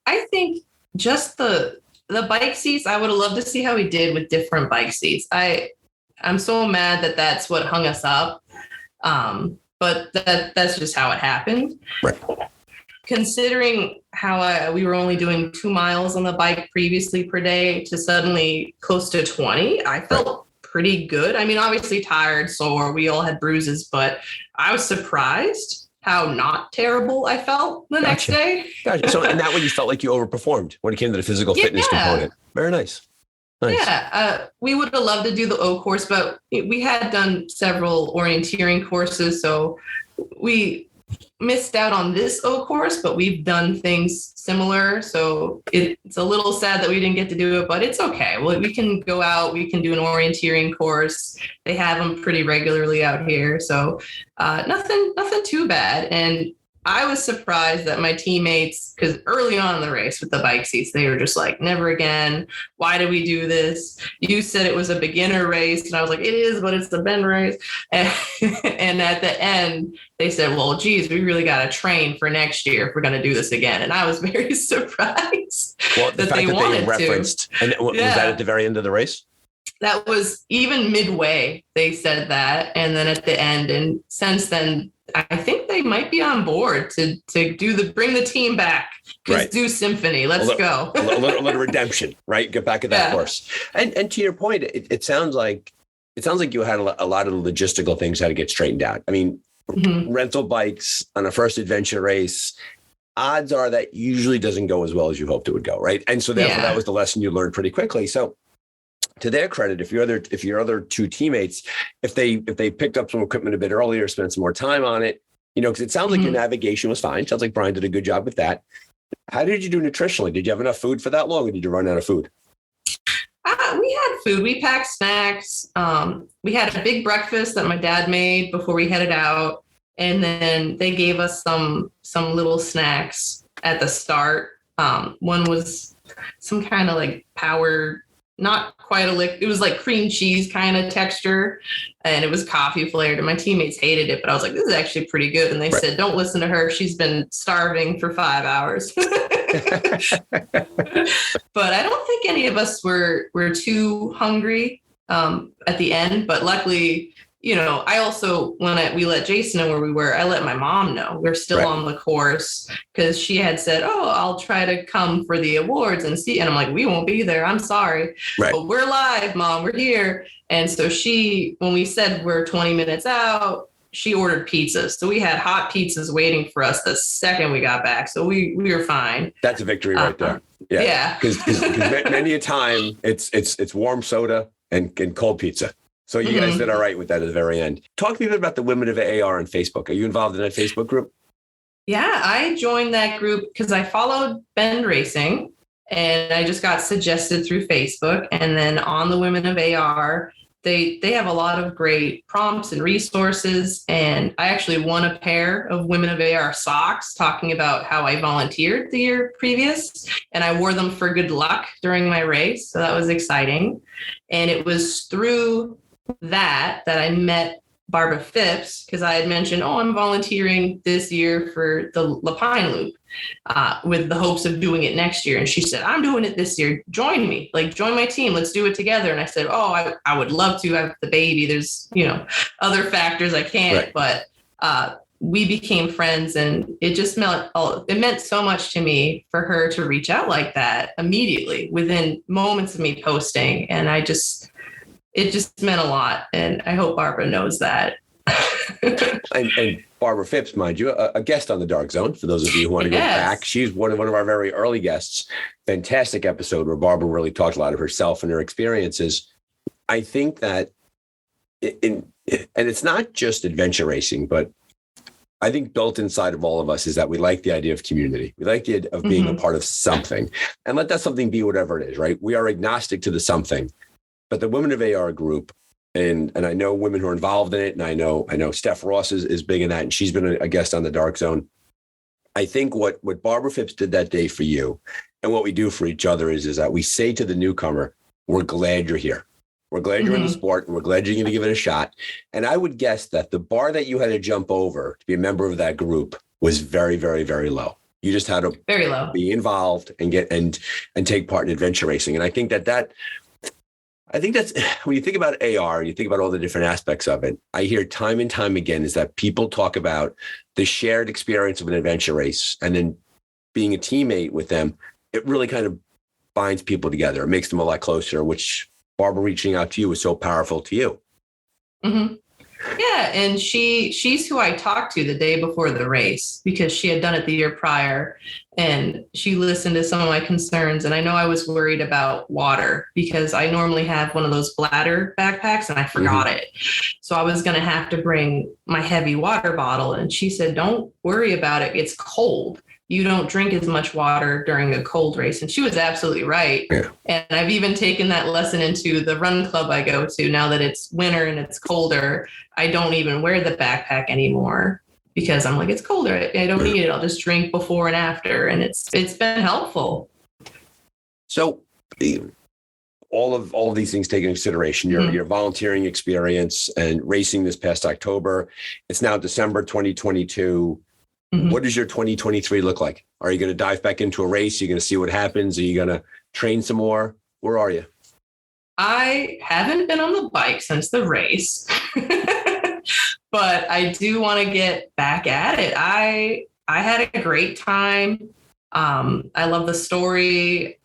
I think just the bike seats, I would have loved to see how we did with different bike seats. I'm so mad that that's what hung us up. But that's just how it happened. Right. Considering how we were only doing 2 miles on the bike previously per day to suddenly close to 20, I felt pretty good. I mean, obviously tired, sore, we all had bruises, but I was surprised how not terrible I felt the next day. Gotcha. So in that way, you felt like you overperformed when it came to the physical fitness component. Very nice. Yeah, we would have loved to do the O course, but we had done several orienteering courses, so we missed out on this O course, but we've done things similar. So it's a little sad that we didn't get to do it, but it's okay. Well, we can go out, we can do an orienteering course. They have them pretty regularly out here. So nothing too bad. And I was surprised that my teammates, because early on in the race with the bike seats, they were just like, never again. Why do we do this? You said it was a beginner race. And I was like, it is, but it's the Ben race. And at the end, they said, well, geez, we really got to train for next year if we're going to do this again. And I was very surprised that they wanted to. And was that at the very end of the race? That was even midway. They said that. And then at the end, and since then, I think they might be on board to bring the team back. Just do Symphony. Let's go. a little redemption, right? Get back at that course. And to your point, it sounds like you had a lot of the logistical things had to get straightened out. I mean, rental bikes on a first adventure race, odds are that usually doesn't go as well as you hoped it would go, right? And so therefore that was the lesson you learned pretty quickly. So to their credit, if your other two teammates, if they picked up some equipment a bit earlier, spent some more time on it, because it sounds like your navigation was fine. Sounds like Brian did a good job with that. How did you do nutritionally? Did you have enough food for that long, or did you run out of food? We had food. We packed snacks. We had a big breakfast that my dad made before we headed out, and then they gave us some little snacks at the start. One was some kind of like power. Not quite a lick. It was like cream cheese kind of texture, and it was coffee flavored. And my teammates hated it, but I was like, "This is actually pretty good." And they said, "Don't listen to her. She's been starving for 5 hours." But I don't think any of us were too hungry at the end. But luckily, I also, when we let Jason know where we were, I let my mom know we're still on the course, because she had said, "Oh, I'll try to come for the awards and see." And I'm like, "We won't be there. I'm sorry. But we're live, Mom. We're here." And so when we said we're 20 minutes out, she ordered pizzas. So we had hot pizzas waiting for us the second we got back. So we were fine. That's a victory right there. Yeah. Because many a time it's warm soda and cold pizza. So you guys did all right with that at the very end. Talk to me a bit about the Women of AR on Facebook. Are you involved in that Facebook group? Yeah, I joined that group because I followed bend racing and I just got suggested through Facebook. And then on the Women of AR, they have a lot of great prompts and resources. And I actually won a pair of Women of AR socks talking about how I volunteered the year previous. And I wore them for good luck during my race. So that was exciting. And it was through that I met Barbara Phipps, because I had mentioned, I'm volunteering this year for the Lapine Loop with the hopes of doing it next year. And she said, I'm doing it this year. Join me, join my team. Let's do it together. And I said, I would love to have the baby. There's, other factors I can't, right. But we became friends, and it just meant so much to me for her to reach out like that immediately within moments of me posting. And it just meant a lot. And I hope Barbara knows that. and Barbara Phipps, mind you, a guest on the Dark Zone, for those of you who want to go back. She's one of our very early guests. Fantastic episode where Barbara really talked a lot of herself and her experiences. I think that, and it's not just adventure racing, but I think built inside of all of us is that we like the idea of community. We like the idea of being a part of something. And let that something be whatever it is, right? We are agnostic to the something. But the Women of AR group, and I know women who are involved in it, and I know Steph Ross is big in that, and she's been a guest on the Dark Zone. I think what Barbara Phipps did that day for you, and what we do for each other is that we say to the newcomer, we're glad you're here. We're glad you're in the sport, and we're glad you're going to give it a shot. And I would guess that the bar that you had to jump over to be a member of that group was very, very, very low. You just had to very low. Be involved and get and take part in adventure racing. And I think that's when you think about AR, you think about all the different aspects of it. I hear time and time again is that people talk about the shared experience of an adventure race, and then being a teammate with them. It really kind of binds people together. It makes them a lot closer, which Barbara reaching out to you was so powerful to you. Mm-hmm. Yeah. And she's who I talked to the day before the race, because she had done it the year prior, and she listened to some of my concerns. And I know I was worried about water, because I normally have one of those bladder backpacks and I forgot it. So I was going to have to bring my heavy water bottle. And she said, don't worry about it. It's cold. You don't drink as much water during a cold race. And she was absolutely right. Yeah. And I've even taken that lesson into the run club I go to. Now that it's winter and it's colder, I don't even wear the backpack anymore, because I'm like, it's colder. I don't need it. I'll just drink before and after. And it's been helpful. So all of these things taken into consideration, your volunteering experience and racing this past October, it's now December 2022. What does your 2023 look like? Are you going to dive back into a race? Are you going to see what happens? Are you going to train some more? Where are you? I haven't been on the bike since the race, but I do want to get back at it. I had a great time. I love the story.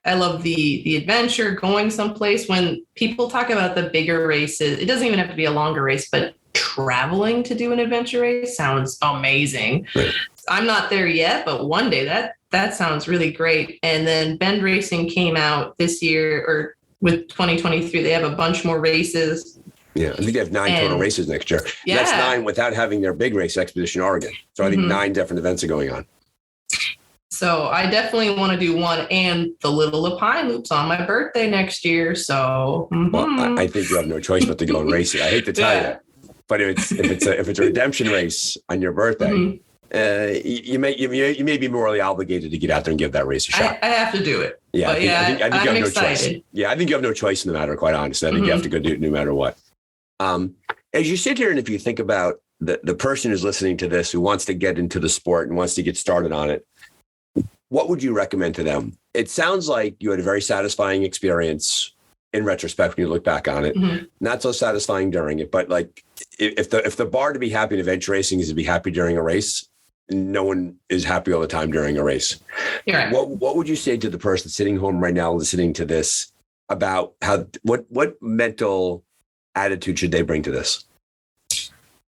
I love the adventure, going someplace. When people talk about the bigger races, it doesn't even have to be a longer race, but traveling to do an adventure race sounds amazing. Right. I'm not there yet, but one day that sounds really great. And then Bend Racing came out this year, or with 2023, they have a bunch more races. Yeah, I think they have 9 total races next year. Yeah. That's 9 without having their big race, Expedition Oregon. So I think 9 different events are going on. So I definitely want to do one, and the Little Lapine Loop's on my birthday next year. So well, I think you have no choice but to go and race it. I hate to tell you. But if it's a redemption race on your birthday, you may be morally obligated to get out there and give that race a shot. I have to do it. Yeah, I think you have I'm no excited. choice. Yeah, I think you have no choice in the matter. Quite honestly, I think you have to go do it no matter what. As you sit here, and if you think about the person who's listening to this who wants to get into the sport and wants to get started on it, what would you recommend to them? It sounds like you had a very satisfying experience in retrospect when you look back on it. Not so satisfying during it, but like if the bar to be happy in adventure racing is to be happy during a race, no one is happy all the time during a race. Right. What would you say to the person sitting home right now listening to this about what mental attitude should they bring to this?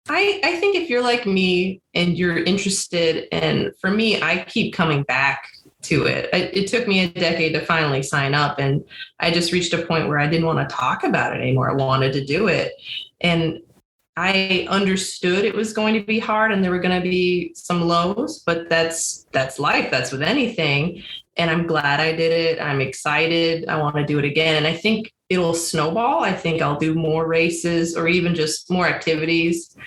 I think if you're like me and you're interested, and for me, I keep coming back to it. It took me a decade to finally sign up, and I just reached a point where I didn't want to talk about it anymore. I wanted to do it. And I understood it was going to be hard and there were going to be some lows, but that's life. That's with anything. And I'm glad I did it. I'm excited. I want to do it again. And I think it'll snowball. I think I'll do more races or even just more activities.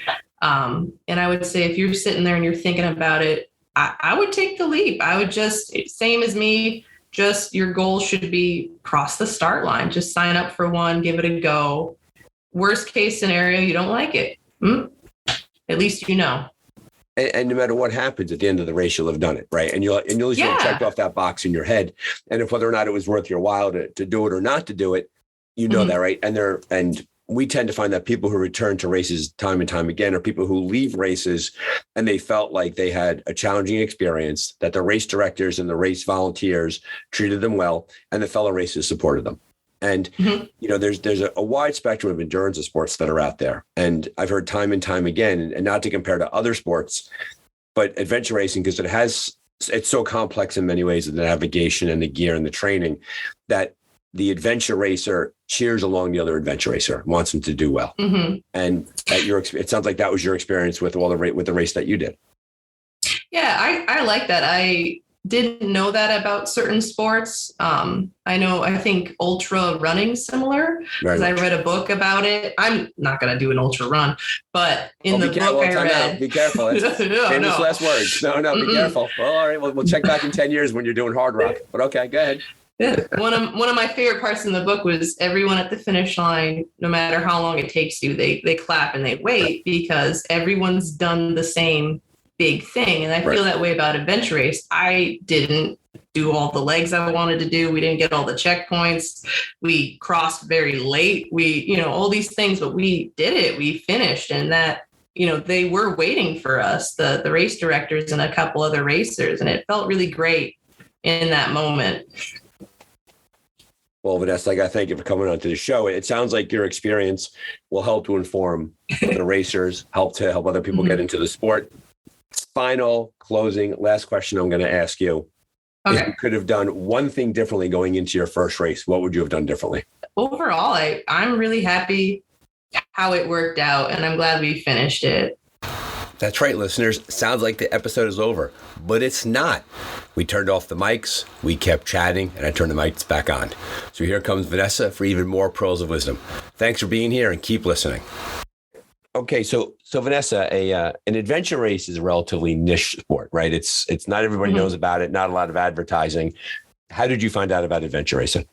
And I would say if you're sitting there and you're thinking about it, I would take the leap. I would just, same as me, just your goal should be cross the start line. Just sign up for one, give it a go. Worst case scenario, you don't like it. At least you know. And no matter what happens at the end of the race, you'll have done it, right? And you'll at least have checked off that box in your head. And if whether or not it was worth your while to do it or not to do it, you know that, right? And we tend to find that people who return to races time and time again are people who leave races and they felt like they had a challenging experience, that the race directors and the race volunteers treated them well, and the fellow racers supported them. And, there's a wide spectrum of endurance sports that are out there. And I've heard time and time again, and not to compare to other sports, but adventure racing, because it's so complex in many ways, the navigation and the gear and the training, that the adventure racer cheers along the other adventure racer, wants them to do well. And it sounds like that was your experience with the race that you did. Yeah, I like that. I didn't know that about certain sports. I think ultra running's similar because I read a book about it. I'm not going to do an ultra run, but in the book I read. Be careful. Famous last words. No, be careful. Well, all right. We'll check back in 10 years when you're doing hard rock. But okay, go ahead. Yeah. One of my favorite parts in the book was everyone at the finish line, no matter how long it takes you, they clap and they wait because everyone's done the same big thing. And I feel that way about adventure race. I didn't do all the legs I wanted to do. We didn't get all the checkpoints. We crossed very late. We, all these things, but we did it. We finished. And that, they were waiting for us, the race directors and a couple other racers. And it felt really great in that moment. Well, Vanessa, I got to thank you for coming on to the show. It sounds like your experience will help to inform the racers, help other people get into the sport. Final, closing, last question I'm going to ask you. Okay. If you could have done one thing differently going into your first race, what would you have done differently? Overall, I'm really happy how it worked out, and I'm glad we finished it. That's right, listeners. Sounds like the episode is over, but it's not. We turned off the mics, we kept chatting, and I turned the mics back on. So here comes Vanessa for even more pearls of wisdom. Thanks for being here and keep listening. Okay, so Vanessa, an adventure race is a relatively niche sport, right? It's not everybody knows about it, not a lot of advertising. How did you find out about adventure racing?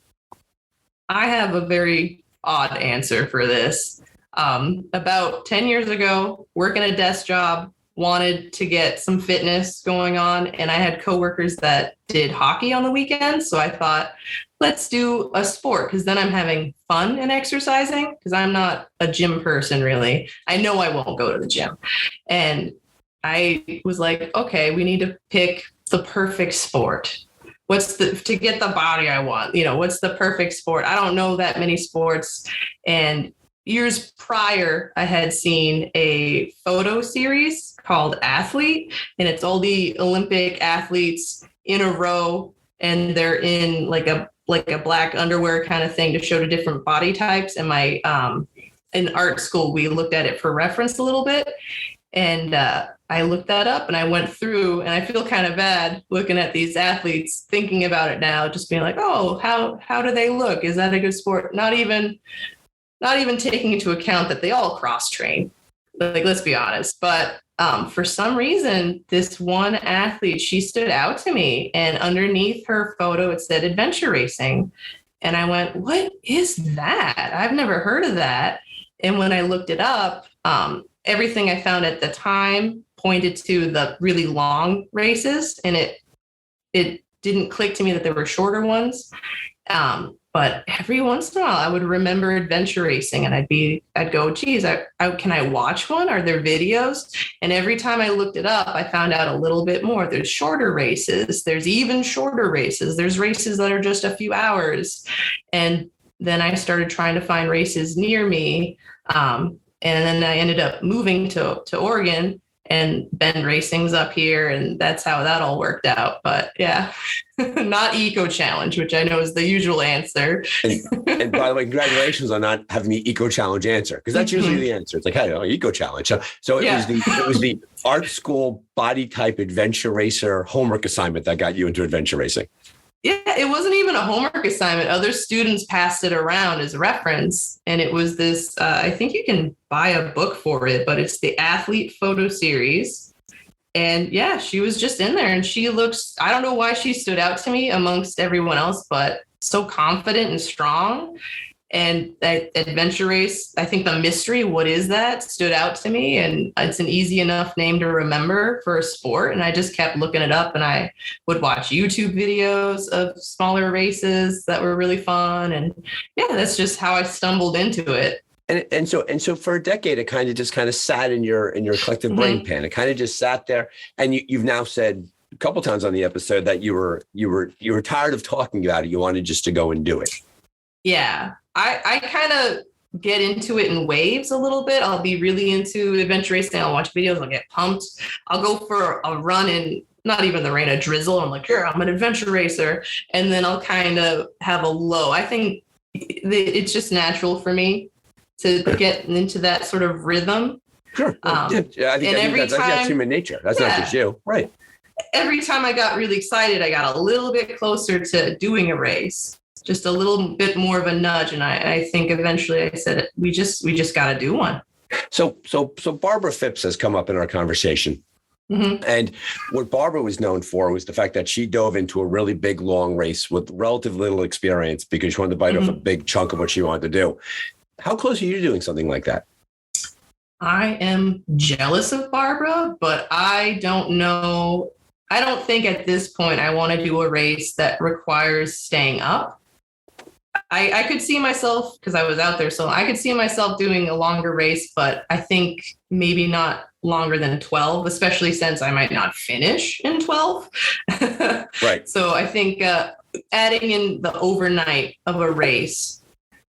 I have a very odd answer for this. About 10 years ago, working a desk job, wanted to get some fitness going on, and I had coworkers that did hockey on the weekends. So I thought, let's do a sport because then I'm having fun and exercising because I'm not a gym person, really. I know I won't go to the gym. And I was like, okay, we need to pick the perfect sport. To get the body I want, what's the perfect sport? I don't know that many sports. And years prior, I had seen a photo series called Athlete, and it's all the Olympic athletes in a row, and they're in like a black underwear kind of thing to show the different body types. And my in art school, we looked at it for reference a little bit, and I looked that up and I went through, and I feel kind of bad looking at these athletes, thinking about it now, just being like, oh, how do they look? Is that a good sport? Not even taking into account that they all cross train. Like, let's be honest. But for some reason, this one athlete, she stood out to me, and underneath her photo, it said adventure racing. And I went, what is that? I've never heard of that. And when I looked it up, everything I found at the time pointed to the really long races, and it didn't click to me that there were shorter ones. But every once in a while, I would remember adventure racing, and I'd go, geez, can I watch one? Are there videos? And every time I looked it up, I found out a little bit more. There's shorter races. There's even shorter races. There's races that are just a few hours. And then I started trying to find races near me. And then I ended up moving to Oregon. and Bend Racing's up here, and that's how that all worked out. But yeah, not Eco Challenge, which I know is the usual answer. And by the way, congratulations on not having the Eco Challenge answer, because that's usually the answer. It's like, hey, Eco Challenge. So it was the art school body type adventure racer homework assignment that got you into adventure racing. Yeah, it wasn't even a homework assignment. Other students passed it around as reference. And it was this, I think you can buy a book for it, but it's the Athlete Photo Series. And yeah, she was just in there, and she looks, I don't know why she stood out to me amongst everyone else, but so confident and strong. And that adventure race, I think the mystery, what is that, stood out to me. And it's an easy enough name to remember for a sport. And I just kept looking it up, and I would watch YouTube videos of smaller races that were really fun. And yeah, that's just how I stumbled into it. And so for a decade, it kind of sat in your collective brain pan. It kind of just sat there. And you've now said a couple times on the episode that you were tired of talking about it. You wanted just to go and do it. Yeah, I kind of get into it in waves a little bit. I'll be really into adventure racing. I'll watch videos. I'll get pumped. I'll go for a run in not even the rain, a drizzle. I'm like, here, I'm an adventure racer. And then I'll kind of have a low. I think it's just natural for me to get into that sort of rhythm. Sure. I think that's human nature. That's not just you. Right. Every time I got really excited, I got a little bit closer to doing a race. Just a little bit more of a nudge. And I think eventually I said, we just got to do one. So Barbara Phipps has come up in our conversation. Mm-hmm. And what Barbara was known for was the fact that she dove into a really big, long race with relatively little experience because she wanted to bite off a big chunk of what she wanted to do. How close are you to doing something like that? I am jealous of Barbara, but I don't know. I don't think at this point I want to do a race that requires staying up. I could see myself, because I was out there, so I could see myself doing a longer race, but I think maybe not longer than 12, especially since I might not finish in 12. Right. So I think adding in the overnight of a race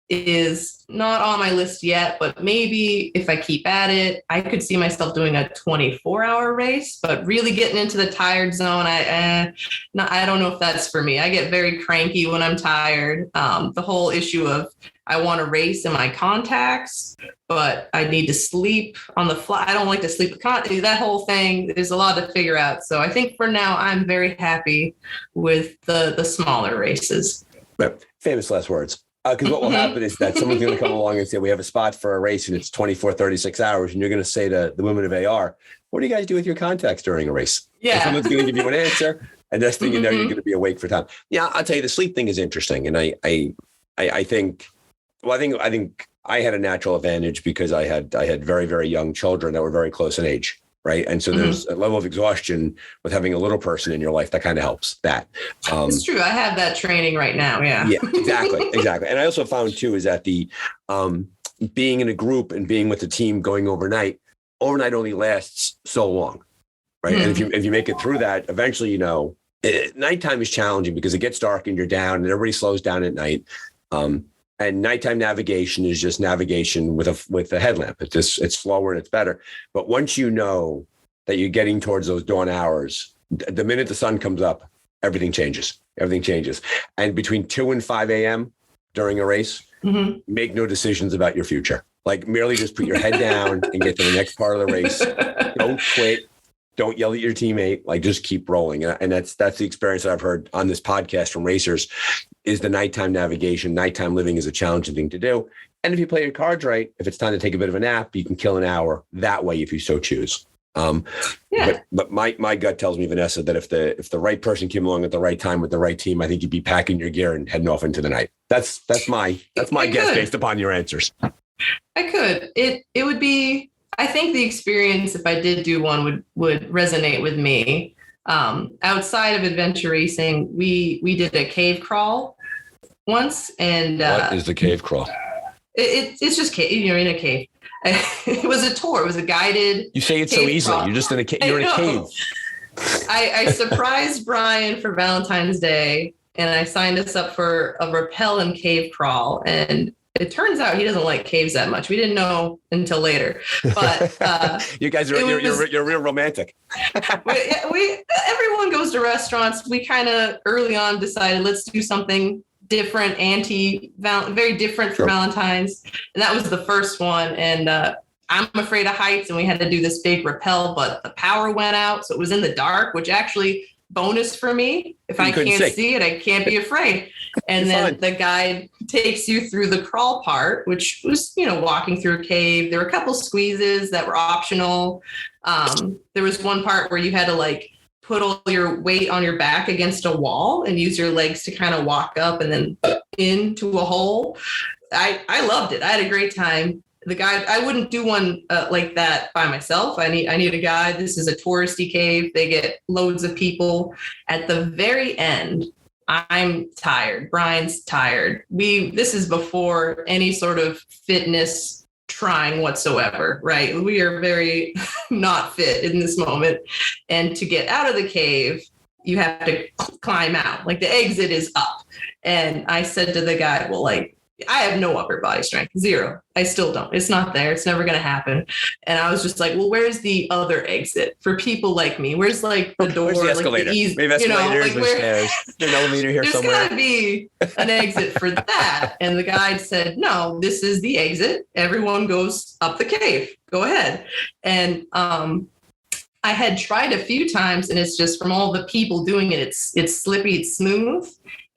is not on my list yet, but maybe if I keep at it, I could see myself doing a 24-hour race, but really getting into the tired zone, I don't know if that's for me. I get very cranky when I'm tired. The whole issue of I want to race in my contacts, but I need to sleep on the fly. I don't like to sleep. That whole thing, there's a lot to figure out. So I think for now, I'm very happy with the smaller races. Right. Famous last words. Because what will happen is that someone's going to come along and say, we have a spot for a race and it's 24, 36 hours. And you're going to say to the women of AR, what do you guys do with your contacts during a race? Yeah. And someone's going to give you an answer. And next thing you know, you're going to be awake for time. Yeah, I'll tell you, the sleep thing is interesting. And I think I had a natural advantage because I had very, very young children that were very close in age. Right. And so there's a level of exhaustion with having a little person in your life that kind of helps that. It's true. I have that training right now. Yeah. Yeah, exactly. And I also found too, is that the being in a group and being with the team going overnight only lasts so long. Right. And if you make it through that, eventually, nighttime is challenging because it gets dark and you're down and everybody slows down at night. And nighttime navigation is just navigation with a headlamp. It's slower and it's better. But once you know that you're getting towards those dawn hours, the minute the sun comes up, everything changes. And between 2 and 5 a.m. during a race, make no decisions about your future. Like merely just put your head down and get to the next part of the race. Don't quit. Don't yell at your teammate. Like just keep rolling. And that's the experience that I've heard on this podcast from racers. Is the nighttime navigation, nighttime living is a challenging thing to do. And if you play your cards right, if it's time to take a bit of a nap, you can kill an hour that way if you so choose. But my gut tells me, Vanessa, that if the right person came along at the right time with the right team, I think you'd be packing your gear and heading off into the night. That's my guess based upon your answers. I could. It would be, I think the experience, if I did do one, would resonate with me. Outside of adventure racing, we did a cave crawl once. And what is the cave crawl? It's just you're in a cave. It was a tour. It was a guided. You say it so easily. Crawl. You're just in a cave. You're in a cave. I surprised Brian for Valentine's Day, and I signed us up for a rappel and cave crawl. And it turns out he doesn't like caves that much. We didn't know until later, but you guys are you're real romantic. Everyone goes to restaurants. We kind of early on decided let's do something different, very different for Valentine's, and that was the first one. And I'm afraid of heights, and we had to do this big rappel, but the power went out, so it was in the dark, which actually bonus for me. If I can't see it, I can't be afraid. And then the guide takes you through the crawl part, which was, walking through a cave. There were a couple squeezes that were optional. There was one part where you had to put all your weight on your back against a wall and use your legs to kind of walk up and then into a hole. I loved it. I had a great time. The guide, I wouldn't do one like that by myself. I need a guide. This is a touristy cave. They get loads of people. At the very end, I'm tired. Brian's tired. This is before any sort of fitness trying whatsoever, right? We are very not fit in this moment. And to get out of the cave, you have to climb out. The exit is up. And I said to the guy, well, I have no upper body strength, 0. I still don't. It's not there. It's never going to happen. And I was just like, well, where's the other exit for people like me? Where's the door? Where's the escalator? Maybe escalators or stairs. There's an elevator here somewhere. There's got to be an exit for that. And the guide said, no, this is the exit. Everyone goes up the cave. Go ahead. And I had tried a few times, and it's just from all the people doing it, it's slippy, it's smooth.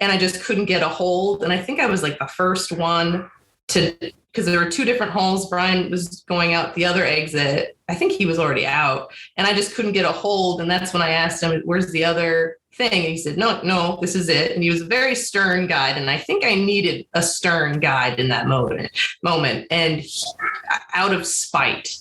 And I just couldn't get a hold. And I think I was the first one because there were 2 different holes. Brian was going out the other exit. I think he was already out, and I just couldn't get a hold. And that's when I asked him, where's the other thing? And he said, no, this is it. And he was a very stern guide. And I think I needed a stern guide in that moment. And out of spite,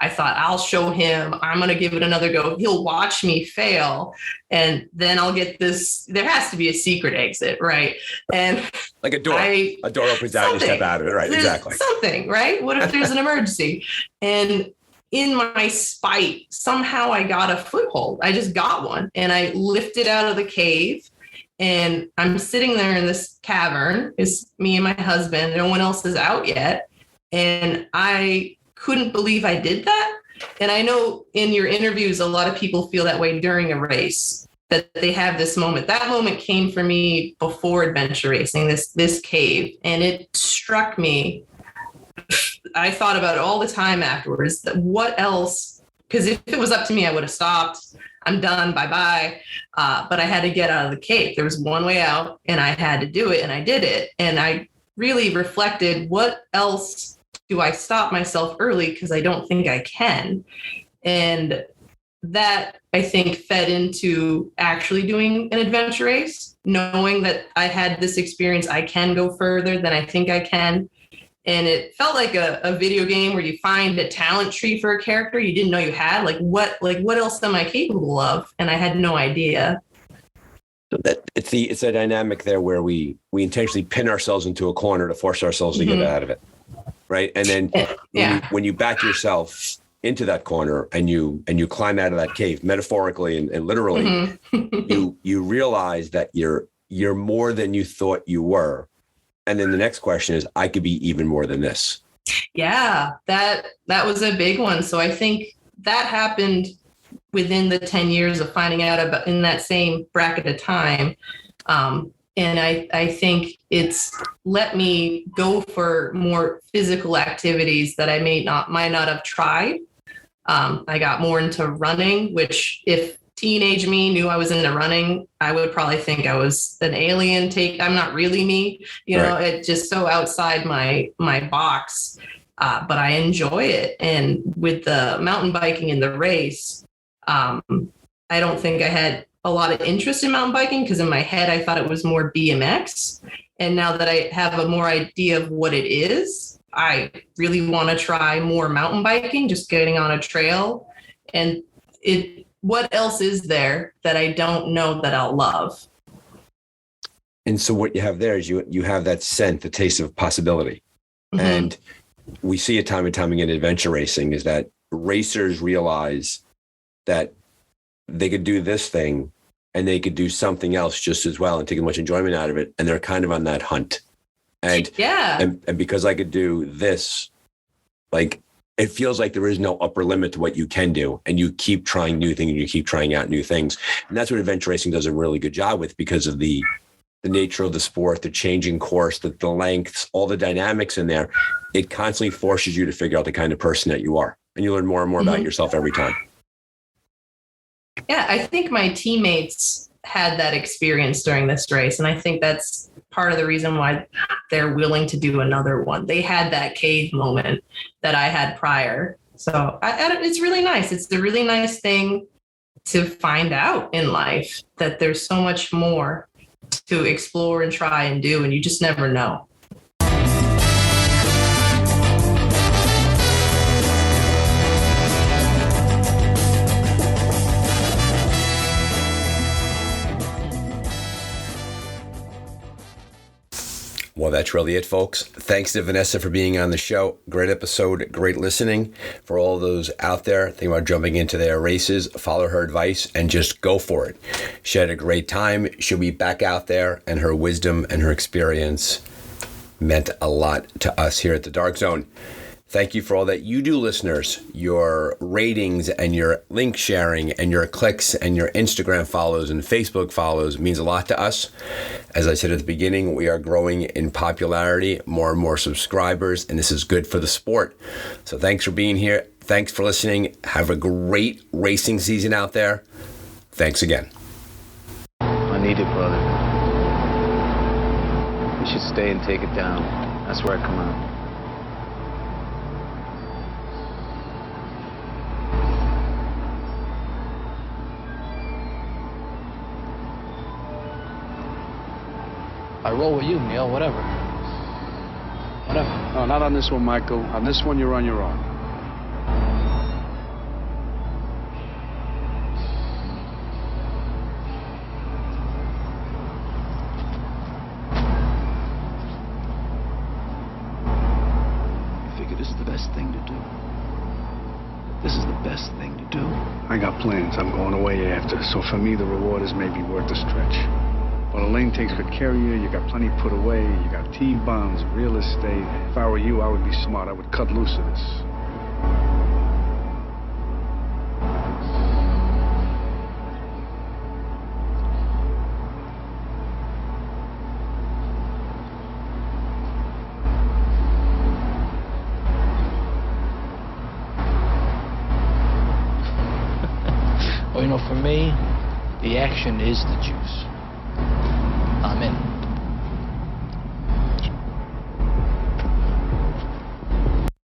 I thought, I'll show him. I'm going to give it another go. He'll watch me fail, and then I'll get this. There has to be a secret exit, right? And a door. A door opens out and you step out of it, right? Exactly. Something, right? What if there's an emergency? And in my spite, somehow I got a foothold. I just got one, and I lifted out of the cave. And I'm sitting there in this cavern. It's me and my husband. No one else is out yet. And I couldn't believe I did that. And I know in your interviews, a lot of people feel that way during a race, that they have this moment. That moment came for me before adventure racing, this cave. And it struck me. I thought about it all the time afterwards, that what else? Because if it was up to me, I would have stopped. I'm done. Bye-bye. But I had to get out of the cave. There was one way out, and I had to do it, and I did it. And I really reflected, what else do I stop myself early? Because I don't think I can. And that, I think, fed into actually doing an adventure race, knowing that I had this experience, I can go further than I think I can. And it felt like a video game where you find a talent tree for a character you didn't know you had. What else am I capable of? And I had no idea. It's a dynamic there where we intentionally pin ourselves into a corner to force ourselves to get out of it. Right. And then when you back yourself into that corner and you climb out of that cave, metaphorically and literally, you realize that you're more than you thought you were. And then the next question is, I could be even more than this. Yeah, that was a big one. So I think that happened within the 10 years of finding out about in that same bracket of time. And I think it's let me go for more physical activities that I might not have tried. I got more into running, which if teenage me knew I was into running, I would probably think I was an alien. I'm not really me, It's just so outside my box, but I enjoy it. And with the mountain biking and the race, I don't think I had a lot of interest in mountain biking because in my head, I thought it was more BMX. And now that I have a more idea of what it is, I really want to try more mountain biking, just getting on a trail. And what else is there that I don't know that I'll love? And so what you have there is you have that scent, the taste of possibility. Mm-hmm. And we see it time and time again in adventure racing is that racers realize that they could do this thing and they could do something else just as well and take as much enjoyment out of it. And they're kind of on that hunt. And Yeah. and because I could do this, like, it feels like there is no upper limit to what you can do, and you keep trying new things, and you keep trying out new things. And that's what adventure racing does a really good job with, because of the nature of the sport, the changing course, the lengths, all the dynamics in there. It constantly forces you to figure out the kind of person that you are, and you learn more and more about yourself every time. Yeah, I think my teammates had that experience during this race, and I think that's part of the reason why they're willing to do another one. They had that cave moment that I had prior. So it's really nice. It's a really nice thing to find out in life, that there's so much more to explore and try and do, and you just never know. Well, that's really it, folks. Thanks to Vanessa for being on the show. Great episode, great listening. For all those out there thinking about jumping into their races, follow her advice and just go for it. She had a great time. She'll be back out there, and her wisdom and her experience meant a lot to us here at the Dark Zone. Thank you for all that you do, listeners. Your ratings and your link sharing and your clicks and your Instagram follows and Facebook follows means a lot to us. As I said at the beginning, we are growing in popularity, more and more subscribers, and this is good for the sport. So thanks for being here. Thanks for listening. Have a great racing season out there. Thanks again. I need it, brother. You should stay and take it down. That's where I come out. I roll with you, Neil, whatever. Whatever. No, not on this one, Michael. On this one, you're on your own. I figure this is the best thing to do. This is the best thing to do. I got plans. I'm going away after, so for me, the reward is maybe worth the stretch. Well, Elaine takes good care of you. You got plenty put away. You got T-bonds, real estate. If I were you, I would be smart. I would cut loose of this. Well, you know, for me, the action is the juice.